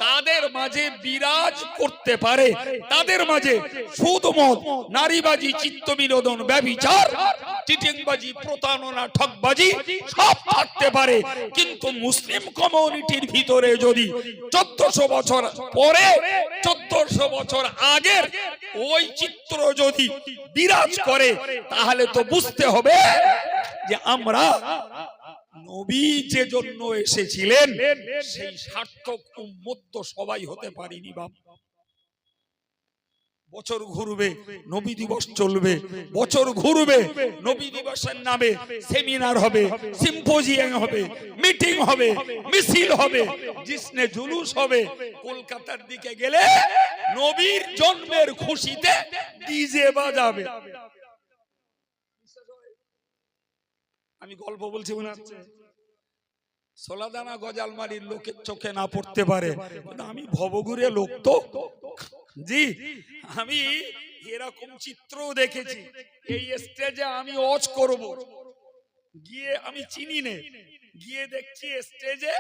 তাদের মাঝে বিরাজ করতে পারে। তাদের মাঝে সুদ, মদ, নারীবাজি, চিত্ত বিনোদন, ব্যভিচার, চিটিংবাজি, প্রতারণা, ঠকবাজি সব থাকতে পারে। কিন্তু মুসলিম কমিউনিটির ভিতরে যদি 1400 বছর পরে, 1400 বছর আগের ওই চিত্র যদি বিরাজ করে, তাহলে তো বুঝতে হবে যে আমরা নবী যে জন্য এসেছিলেন সেই সার্থক উম্মত তো সবাই হতে পারিনি বাপ। বছর ঘুরবে, নবী দিবস চলবে, বছর ঘুরবে, নবী দিবসের নামে সেমিনার হবে, সিম্পোজিয়াম হবে, মিটিং হবে, মিছিল হবে, জিসনে জুলুস হবে। কলকাতার দিকে গেলে নবীর জন্মের খুশিতে ডিজে বাজাবে। আমি গল্প বলছি মনে হচ্ছে, সোলাদানা গজালমারির লোকের চোখে না পড়তে পারে, আমি ভবঘুরে লোক তো জি, আমি এরকম চিত্রও দেখেছি। এই স্টেজে আমি ওয়াচ করব, গিয়ে আমি চিনি নে, গিয়ে দেখছি স্টেজে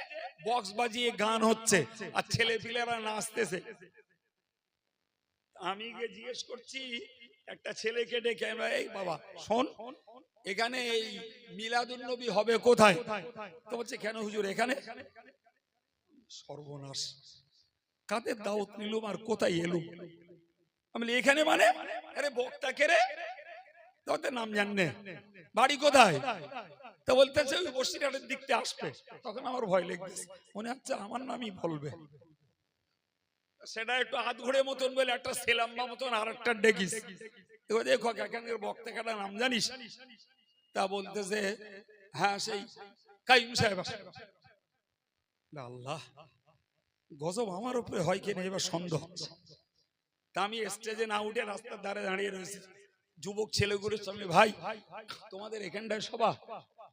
বক্স বাজিয়ে গান হচ্ছে আর ছেলে পিলেরা নাচতেছে। আমি গিয়ে জিজ্ঞেস করছি একটা ছেলেকে ডেকে, এই বাবা শোন, এখানে এই মিলাদুন নবী হবে কোথায়? তো বলছে কেন হুজুর এখানে? সর্বনাশ, কাদের দাওয়াত নিলুম আর কোথায় এলুম? আমি বলি এখানে মানে? আরে বক্তা কে রে? তোদের নাম জাননে, বাড়ি কোথায়? তো বলতেছে ওই বসিরহাটের দিক থেকে আসবে। তখন আমার ভয় লেগেছে, মনে হচ্ছে আমার নামই বলবে। সেটা একটু হাত ঘুরে মতন বলে একটা সেলাম্বা মতন আর একটা ডেকিস, দেখো এখানের বক্তা কাটা নাম জানিস? তা বলতেছে হ্যাঁ সেই কাইম সাহেব। আল্লাহ, গজব আমার উপরে হয় কিনা এবার সন্দেহ হচ্ছে। তা আমি স্টেজে না উঠে রাস্তার ধারে দাঁড়িয়ে রয়েছি, যুবক ছেলেগুলোর সঙ্গে, ভাই তোমাদের এখানটায় সভা?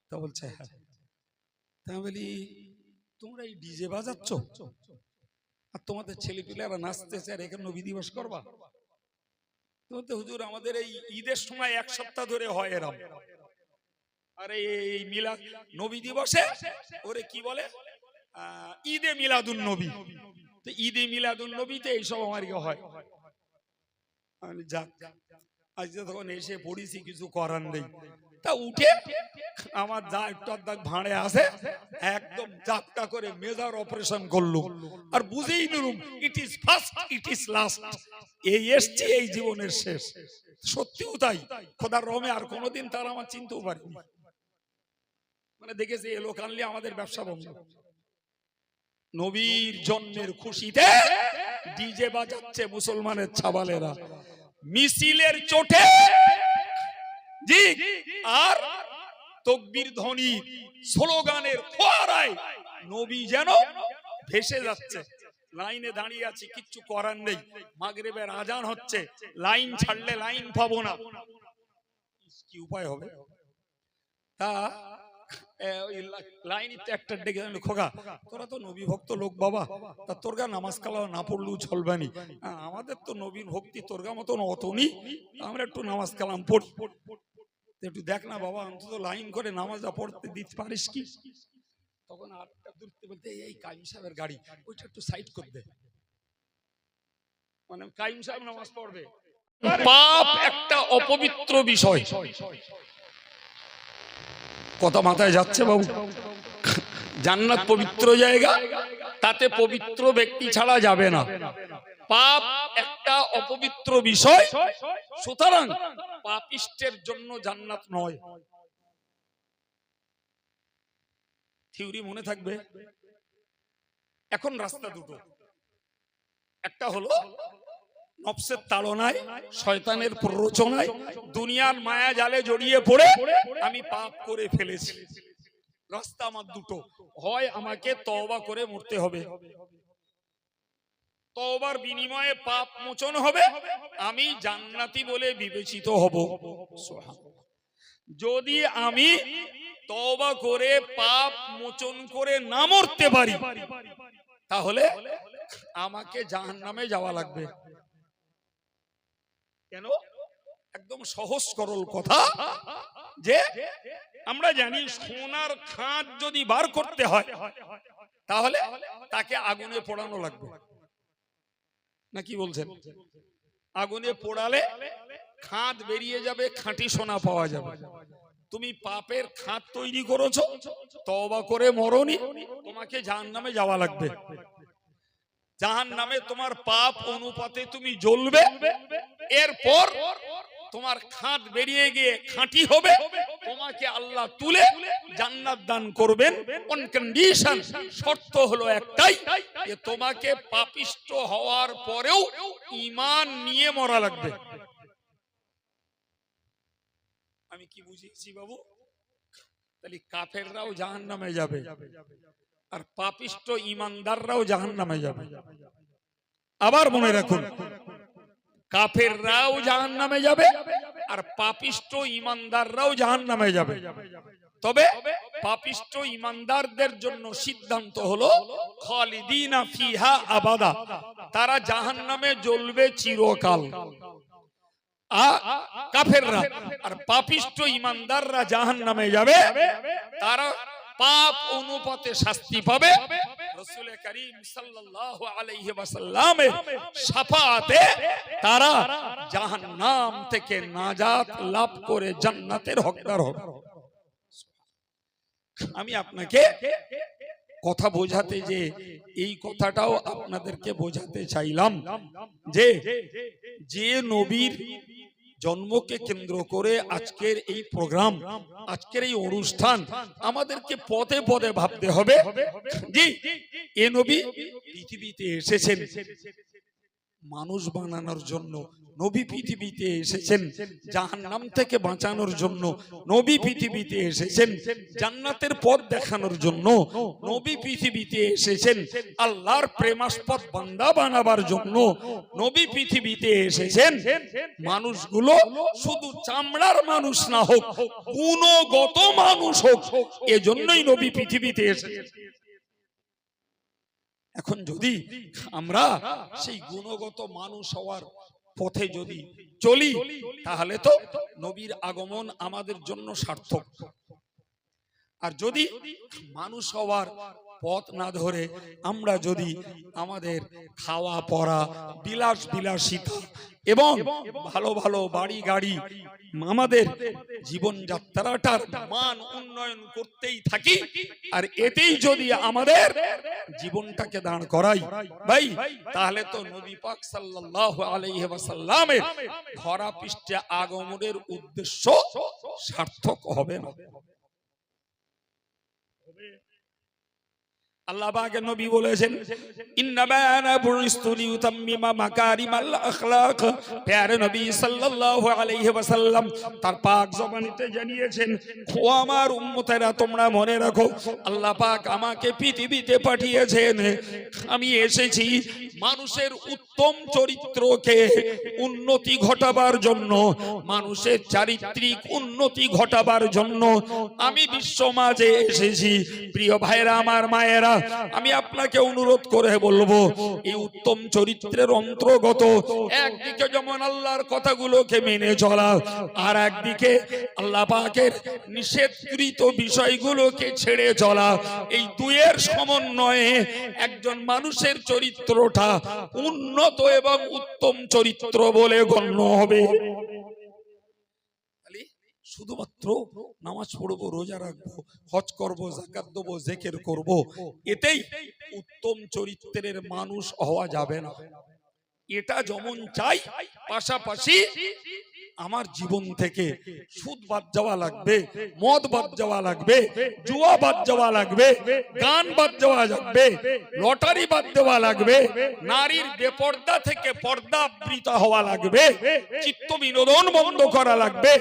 তা বলছে হ্যাঁ। তা বলি তোমরা এই ডিজে বাজাচ্ছ আর তোমাদের ছেলে পিলেরা নাচতেছে আর এখানে নবী দিবস করবা? তো হুজুর আমাদের এই ঈদের সময় এক সপ্তাহ ধরে হয় এরম, আর এই মিলাদ নবী দিবসে ওরে কি বলে ঈদে মিলাদুন নবী, তো ঈদে মিলাদুন নবীতে এইসব আমার হয়। যাক, আজকে তখন এসে পড়িছি, কিছু করার নেই। তা উঠে আমার যা একটু আধ ভাঁড়ে আসে একদম জাপটা করে মেজর অপারেশন করলুম আর বুঝেই নিলুম it is first, it is last. এই এসছি, এই জীবনের শেষ। সত্যিও তাই, খোদার রহমে আর কোনোদিন তার আমার চিনতেও পারিনি। মানে দেখেছি এ লোক আনলে আমাদের ব্যবসা বন্ধ। নবীর জন্মের খুশিতে ডিজে বাজাচ্ছে মুসলমানের ছাবালেরা, মিছিলের চোটে জি, আর তাকবীর ধ্বনি স্লোগানের ফোয়ারায় নবী যেন ভেসে যাচ্ছে। লাইনে দাঁড়িয়ে আছি, কিচ্ছু করার নেই। মাগরিবের আজান হচ্ছে, লাইন ছাড়লে লাইন পাবো না, কি উপায় হবে? তা লাইনিতে একটা ডেকে খোকা, তোরা তো নবী ভক্ত লোক বাবা, তা তোরগা নামাজ কালাম না পড়লেও চলবে নি। আমাদের তো নবীর ভক্তি তোরগা মতন অতনি, আমরা একটু নামাজ কালাম পড়ি, একটু দেখ না বাবা, অন্তত লাইন করে নামাজটা পড়তে দিতে পারিস কি? তখন আরেকটা দূরতে বলতে এই কাইম সাহেবের গাড়ি, ওইটা একটু সাইড করে দে। মানে কাইম সাহেব নামাজ পড়বে। পাপ একটা অপবিত্র বিষয়, কথা মাথায় যাচ্ছে বাবু? জান্নাত পবিত্র জায়গা, তাতে পবিত্র ব্যক্তি ছাড়া যাবে না। পাপ একটা অপবিত্র বিষয়, সুতরাং পাপিষ্টের জন্য জান্নাত নয়। থিওরি মনে থাকবে। এখন রাস্তা দুটো, একটা হলো নফসের তাড়নায়, শয়তানের প্ররোচনায়, দুনিয়ার মায়া জালে জড়িয়ে পড়ে আমি পাপ করে ফেলেছি। রাস্তা আমার দুটো, হয় আমাকে তওবা করে মরতে হবে, তওবার বিনিময়ে পাপ মোচন হবে, আমি জান্নাতি বলে বিবেচিত হব। যদি আমি তওবা করে পাপ মোচন করে না মরতে পারি, তাহলে আমাকে জাহান্নামে যাওয়া লাগবে। কেন? একদম সহজ সরল কথা, যে আমরা জানি সোনার খাঁজ যদি বার করতে হয় তাহলে তাকে আগুনে পোড়ানো লাগবে, না কি বলছেন? আগুনে পোড়ালে খাঁজ বেরিয়ে যাবে, খাঁটি সোনা পাওয়া যাবে। তুমি পাপের খাঁজ তৈরি করেছো, তওবা করে মরনি, তোমাকে জাহান্নামে যাওয়া লাগবে। জাহান্নামে তোমার পাপ অনুপাতে তুমি জ্বলবে, এরপর তোমার খাঁজ বেরিয়ে গিয়ে খাঁটি হবে, তোমাকে আল্লাহ তুলে জান্নাত দান করবেন অন কন্ডিশন। শর্ত হলো একটাই, যে তোমাকে পাপিষ্ট হওয়ার পরেও ঈমান নিয়ে মরা লাগবে। আমি কি বুঝিয়েছি বাবু? তাহলে কাফেররাও জাহান্নামে যাবে আর পাপিষ্ট ঈমানদাররাও জাহান্নামে যাবে। আবার মনে রাখুন, কাফেররাও জাহান্নামে যাবে আর পাপিষ্ট ঈমানদাররাও জাহান্নামে যাবে। তবে পাপিষ্ট ঈমানদারদের জন্য সিদ্ধান্ত হলো খালিদিনা ফিহা আবাদা, তারা জাহান্নামে জ্বলবে চিরকাল। কাফেররা আর পাপিষ্ঠ ঈমানদাররা জাহান্নামে যাবে, তারা পাপ অনুপাতে শাস্তি পাবে। রাসূল করিম সাল্লাল্লাহু আলাইহি ওয়াসাল্লামের শাফাআতে তারা জাহান্নাম থেকে নাজাত লাভ করে জান্নাতের হকদার হবে। আমি আপনাকে কথা বোঝাতে যে এই কথাটাও আপনাদেরকে বোঝাতে চাইলাম যে যে নবীর জন্মকে কেন্দ্র করে আজকের এই প্রোগ্রাম, আজকের এই অনুষ্ঠান, আমাদেরকে পদে পদে ভাবতে হবে জি এ নবী পৃথিবীতে এসেছেন মানুষ বানানোর জন্য, নবী পৃথিবীতে এসেছেন জাহান্নাম থেকে বাঁচানোর জন্য, নবী পৃথিবীতে এসেছেন জান্নাতের পথ দেখানোর জন্য, নবী পৃথিবীতে এসেছেন আল্লাহর প্রেমাস্পদ বান্দা বানাবার জন্য, নবী পৃথিবীতে এসেছেন মানুষগুলো শুধু চামড়ার মানুষ না হোক, গুণগত মানুষ হোক, এজন্যই নবী পৃথিবীতে এসেছেন। এখন যদি আমরা সেই গুণগত মানুষ হওয়ার পথে যদি চলি, তাহলে তো নবীর আগমন আমাদের জন্য সার্থক। আর যদি মানুষ হওয়ার পথ না ধরে আমরা যদি আমাদের খাওয়া পরা, বিলাস বিলাসিতা এবং ভালো ভালো বাড়ি গাড়ি, আমাদের জীবনযাত্রাটার মান উন্নয়ন করতেই থাকি, আর এতেই যদি আমাদের জীবনটাকে দাঁড় করাই ভাই, তাহলে তো নবী পাক সাল্লাল্লাহু আলাইহি ওয়াসাল্লামের ধরা পৃষ্ঠে আগমনের উদ্দেশ্য সার্থক হবে না। আল্লাহ পাকের নবী বলেছেন ইন্নামা আনা বুইস্তু লিউতাম্মিমা মাকারিমাল আখলাক। প্যারে নবী সাল্লাল্লাহু আলাইহি ওয়াসাল্লাম তার পাক জবানিতে জানিয়েছেন, ও আমার উম্মতেরা তোমরা মনে রাখো, আল্লাহ পাক আমাকে পৃথিবীতে পাঠিয়েছেন, আমি এসেছি মানুষের উত্তম চরিত্রকে উন্নতি ঘটাবার জন্য, মানুষের চারিত্রিক উন্নতি ঘটাবার জন্য আমি বিশ্ব মাঝে এসেছি। প্রিয় ভাইরা আমার, মায়েরা, আমি আপনাকে অনুরোধ করে বলবো, এই উত্তম চরিত্রের অন্তর্গত একদিকে যেমন আল্লাহর কথাগুলোকে মেনে চলা, আর একদিকে আল্লাহ পাকের নিষেধকৃত বিষয়গুলোকে ছেড়ে চলা, এই দুয়ের সমন্বয়ে একজন মানুষের চরিত্রটা উন্নত এবং উত্তম চরিত্র বলে গণ্য হবে। শুধুমাত্র নামাজ পড়বো, রোজা রাখবো, হজ করবো, যাকাত দেবো, জিকির করবো, এতেই উত্তম চরিত্রের মানুষ হওয়া যাবে না। এটা যেমন চাই, পাশাপাশি আমার জীবন থেকে সুদ বাদ যাওয়া লাগবে, মদ বাদ যাওয়া লাগবে, জুয়া বাদ যাওয়া লাগবে, গান বাদ যাওয়া লাগবে, লটারি বাদ দেওয়া লাগবে, নারীর বেপর্দা থেকে পর্দা আবৃত হওয়া লাগবে, চিত্ত বিনোদন বন্ধ করা লাগবে,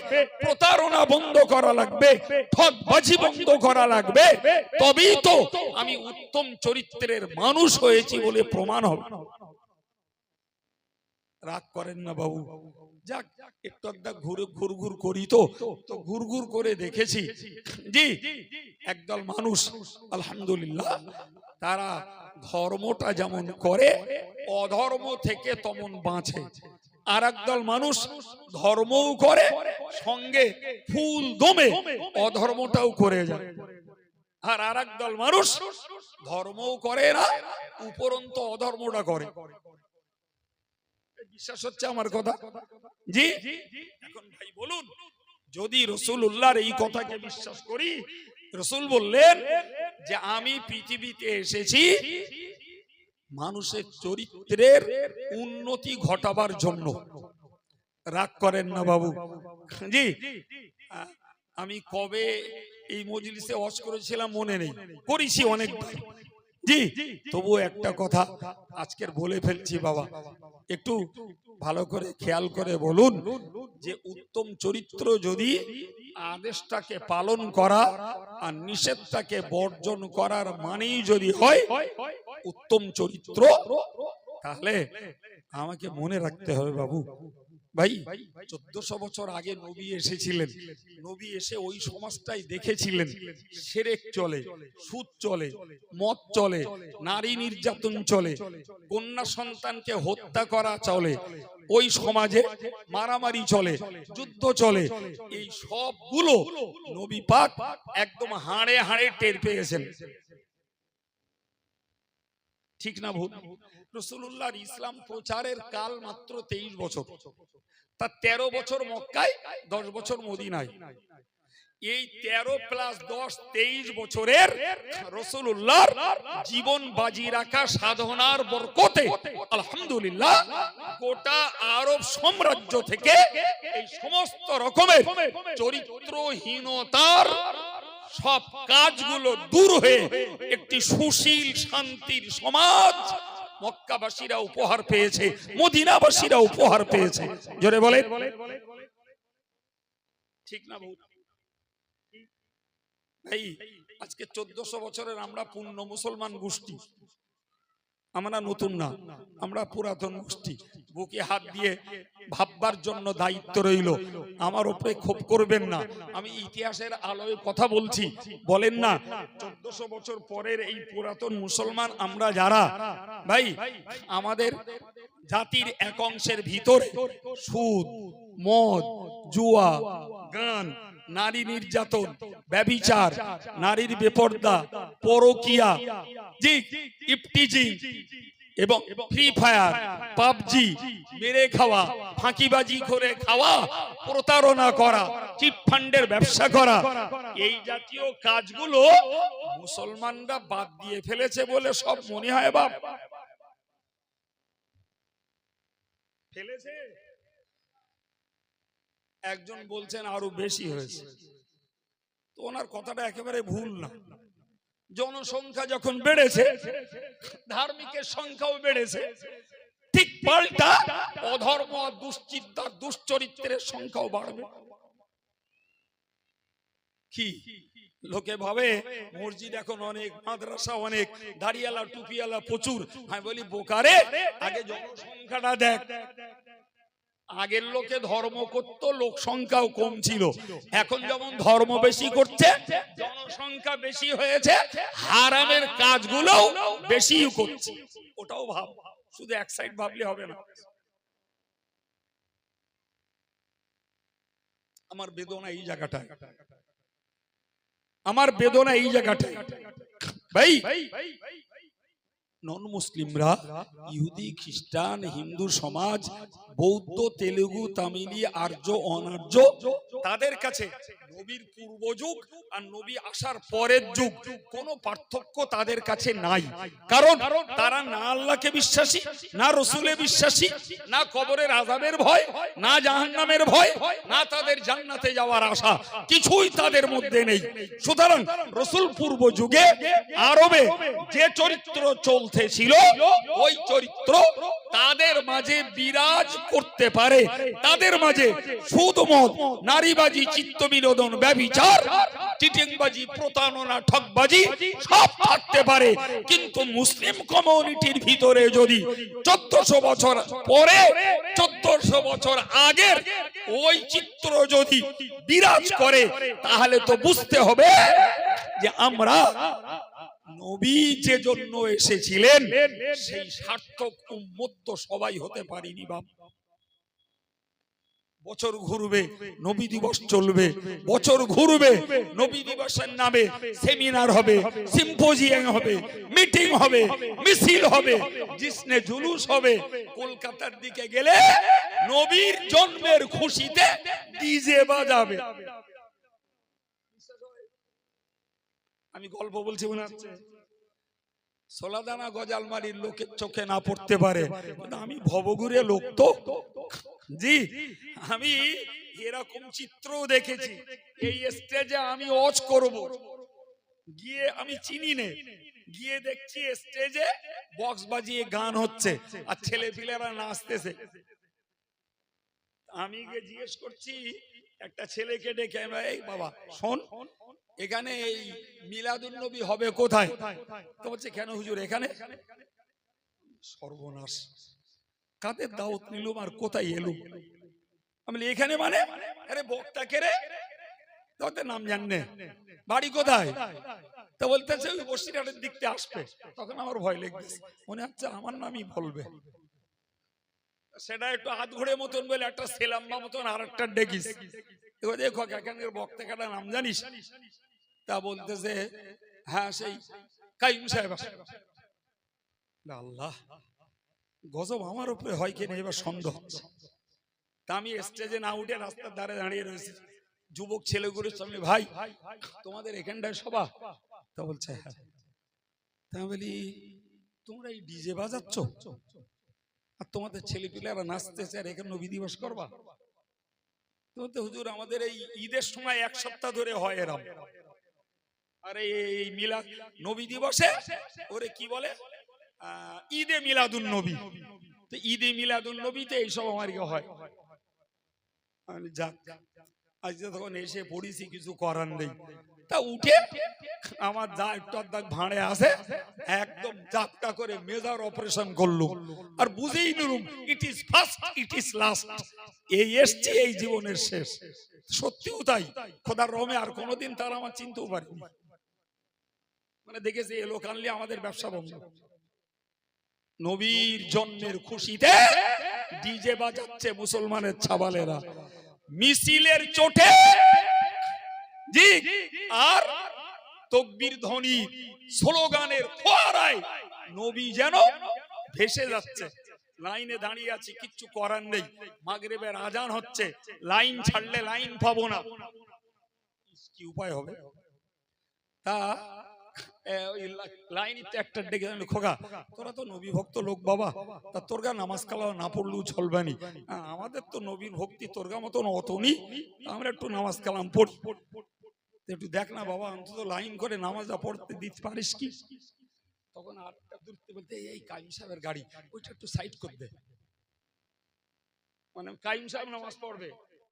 প্রতারণা বন্ধ করা লাগবে, ঠকবাজি বন্ধ করা লাগবে, তবেই তো আমি উত্তম চরিত্রের মানুষ হয়েছি বলে প্রমাণ হবে। রাগ করেন না বাবু, যাক একটু একটা ঘুরঘুর করি তো ঘুরঘুর করে দেখেছি জি একদল মানুষ আলহামদুলিল্লাহ তারা ধর্মটা যেমন করে অধর্ম থেকে তেমন বাঁচে, আর একদল মানুষ ধর্মও করে সঙ্গে ফুল দমে অধর্মটাও করে যায়, আর আরেকদল মানুষ ধর্মও করে না উপরন্ত অধর্মটা করে। বিশ্বাস হচ্ছে আমার কথা জি? এখন ভাই বলুন, যদি রাসূলুল্লাহর এই কথাকে বিশ্বাস করি, রাসূল বললেন যে আমি পৃথিবীতে এসেছি মানুষের চরিত্রের উন্নতি ঘটাবার জন্য। রাগ করেন না বাবু জি, আমি কবে এই মজলিসে ওয়াজ করেছিলাম মনে নেই, করেছি অনেকবার জি, তবু একটা কথা আজকের বলে ফেলছি বাবা, একটু ভালো করে খেয়াল করে বলুন যে উত্তম চরিত্র যদি আদেশটাকে পালন করা আর নিষেধটাকে বর্জন করার মানেই যদি হয় উত্তম চরিত্র, তাহলে আমাকে মনে রাখতে হবে বাবু ভাই 1400 বছর আগে নবী এসেছিলেন, নবী এসে ওই সমাজটাই দেখেছিলেন শিরক চলে, সুদ চলে, মদ চলে, নারী নির্যাতন চলে, কন্যা সন্তানকে হত্যা করা চলে, ওই সমাজে মারামারি চলে, যুদ্ধ চলে। এই সবগুলো নবী পাক একদম হাড়ে হাড়ে টের পেয়েছেন। ঠিক না ভুল? রাসূলুল্লাহর ইসলাম প্রচারের কাল মাত্র 23 বছর, তার 13 বছর মক্কায়, 10 বছর মদিনায়। এই 13 প্লাস 10 23 বছরের রাসূলুল্লাহর জীবন বাজি রাখা সাধনার বরকতে আলহামদুলিল্লাহ গোটা আরব সাম্রাজ্য থেকে এই সমস্ত রকমের চরিত্রহীনতার সব কাজগুলো দূর হয়ে একটি সুশীল শান্তির সমাজ মক্কাবাসীরা উপহার পেয়েছে, মদিনাবাসীরা উপহার পেয়েছে। জোরে বলে ঠিক না ভুল? ভাই আজকে 1400 বছরের আমরা পূর্ণ মুসলমান গোষ্ঠী, আমরা নতুন না, আমরা পুরাতন গোষ্ঠী। বুকে হাত দিয়ে ভাববার জন্য দায়িত্ব রইল, আমার উপরে ক্ষোভ করবেন না, আমি ইতিহাসের আলোয় কথা বলছি। বলেন না 1400 বছর পরের এই পুরাতন মুসলমান আমরা যারা, ভাই আমাদের জাতির এক অংশের ভিতরে সুদ, মদ, জুয়া, গান, নারী নির্যাতন, ব্যভিচার, নারীর বেপরদা, পরকিয়া, ইফটিজিং এবং ফ্রি ফায়ার, পাবজি, মেরে খাওয়া, ফাঁকিবাজি করে খাওয়া, প্রতারণা করা, চিট ফান্ডের ব্যবসা করা, এই জাতীয় কাজগুলো মুসলমানরা বাদ দিয়ে ফেলেছে বলে সব মনে হয় বাপ ফেলেছে। একজন বলছেন আরো বেশি হয়েছে, তো ওনার কথাটা একেবারে ভুল না। জনসংখ্যা যখন বেড়েছে, ধার্মিকের সংখ্যাও বেড়েছে, ঠিক পাল্টা অধর্ম, দুশ্চিন্তা, দুশ্চরিত্রের সংখ্যাও বাড়বে। কি লোকে ভাবে মসজিদ এখন অনেক, মাদ্রাসা অনেক, দাড়িওয়ালা টুপিওয়ালা প্রচুর। আমি বলি বোকারে, আগে জনসংখ্যাটা দেখ। আগের লোকে ধর্ম করত, লোক সংখ্যাও কম ছিল। এখন যেমন ধর্ম বেশি করছে, জনসংখ্যা বেশি হয়েছে, হারামের কাজগুলো বেশি করছে। ওটাও ভাব, শুধু এক সাইড ভাবলে হবে না। আমার বেদনা এই জায়গাটায়, আমার বেদনা এই জায়গাটায়। ভাই নন মুসলিমরা, ইহুদি, খ্রিস্টান, হিন্দু সমাজ, বৌদ্ধ, তেলুগু, তামিলি, আর্য, অনার্য, তাদের কাছে নবীর পূর্ব যুগ আর নবী আসার পরের যুগ কোনো পার্থক্য তাদের কাছে নাই। কারণ তারা না আল্লাহকে বিশ্বাসী, না রসুলে বিশ্বাসী, না কবরের আযাবের ভয়, না জাহান্নামের ভয়, না তাদের জান্নাতে যাওয়ার আশা, কিছুই তাদের মধ্যে নেই। সুতরাং রসুল পূর্ব যুগে আরবে যে চরিত্র চলতে ছিল, ওই চরিত্র তাদের মাঝে বিরাজ করতে পারে। তাদের মাঝে সুদ, মদ, নারীবাজি, চিত্ত বিনোদন, ব্যভিচার, চিটিংবাজি, প্রতারণা, ঠকবাজি সব থাকতে পারে। কিন্তু মুসলিম কমিউনিটির ভিতরে যদি 1400 বছর পরে, 1400 বছর আগের ওই চিত্র যদি বিরাজ করে, তাহলে তো বুঝতে হবে যে আমরা নবী যে জন্য এসেছিলেন সেই সার্থক উম্মত তো সবাই হতে পারিনি বাপ। বছর ঘুরবে, নবী দিবস চলবে, বছর ঘুরবে, নবী দিবসের নামে সেমিনার হবে, সিম্পোজিয়াম হবে, মিটিং হবে, মিছিল হবে, জিসনে জুলুস হবে। কলকাতার দিকে গেলে নবীর জন্মের খুশিতে ডিজে বাজাবে। আমি গল্প বলছি মনে হচ্ছে, সোলাদানা গজালমারির লোকের চোখে না পড়তে পারে, আমি ভবঘুরে লোক তো জি, আমি এরকম চিত্র দেখেছি। এই স্টেজে আমি ওয়াচ করব, গিয়ে আমি চিনি নে, গিয়ে দেখছি স্টেজে বক্স বাজিয়ে গান হচ্ছে আর ছেলে পিলেরা নাচতেছে। আমি গিয়ে জিজ্ঞেস করছি একটা ছেলেকে ডেকে, এই বাবা শোন, এখানে এই মিলাদুন নবী হবে কোথায়? তো বলছে কেন হুজুর এখানে? সর্বনাশ, কাদের দাওয়াত নিলুম আর কোথায় এলুম? আমি বলি এখানে মানে, আরে বক্তা কে রে? তোদের নাম জাননে, বাড়ি কোথায়? তা বলতেছে ওই বসিরহাটের দিক থেকে আসবে। তখন আমার ভয় লেগেছে, মনে হচ্ছে আমার নামই বলবে। সেটা একটু হাত ঘুরে মতন বলে একটা সেলাম্বা মতন আর একটা ডেকিস, দেখো এখানকার বক্তা কাটার নাম জানিস? তা বলতেছে হ্যাঁ সেই কাইম সাহেব। আল্লাহ, গজব আমার উপরে হয় কিনা এবার সন্দেহ হচ্ছে। তা আমি স্টেজে না উঠে রাস্তার ধারে দাঁড়িয়ে রয়েছি, যুবক ছেলেগুলোর সামনে, ভাই তোমাদের এখানটায় সভা? তা বলছে হ্যাঁ। তা বলি তোমরা এই ডিজে বাজাচ্ছ আর তোমাদের ছেলে পিলেরা নাচতেছে আর এখানে নবী দিবস করবা? তো হুজুর আমাদের এই ঈদের সময় এক সপ্তাহ ধরে হয় এরম, আর এই মিলাদ নবী দিবসে ওরে কি বলে ঈদে মিলাদুন নবী, তো ঈদে মিলাদুন নবীতে এইসব আমার হয়। যাক আজ তখন এসে পড়িছি, কিছু করার নেই। তা উঠে আমার যা একটু আধ ভাঁড়ে আসে একদম জাপটা করে মেজর অপারেশন করলো, আর বুঝেই নিলুম it is first it is last, এই এসছে এই জীবনের শেষ। সত্যিও তাই, খোদার রহমে আর কোনোদিন তার আমার চিনতেও পারিনি। মানে দেখেছি এ লোক আনলে আমাদের ব্যবসা বন্ধ। নবীর জন্মের খুশিতে ডিজে বাজাচ্ছে মুসলমানের ছাবালেরা, মিছিলের চোটে জি, আর তাকবীর ধ্বনি স্লোগানের ফোয়ারায় নবী যেন ভেসে যাচ্ছে। লাইনে দাঁড়িয়ে আছি, কিচ্ছু করার নেই, মাগরিবের আজান হচ্ছে, লাইন ছাড়লে লাইন পাবো না, কি উপায় হবে? তা লাইনিতে একটা ডেকে খোকা তোরা তো নবী ভক্ত লোক বাবা, তা তোর গা নামাজ কালাম না পড়লেও চলবে নি, আমাদের তো নবীর ভক্তি তোর গা মতন অতনি, আমরা একটু নামাজ কালাম পড়ি, একটু দেখ না বাবা অন্তত লাইন করে নামাজটা পড়তে দিতে পারিস কি? তখন আরেকটা দূরতে বলতে এই কাইম সাহেবের গাড়ি, ওইটা একটু সাইড করে দে। মানে কাইম সাহেব নামাজ পড়বে,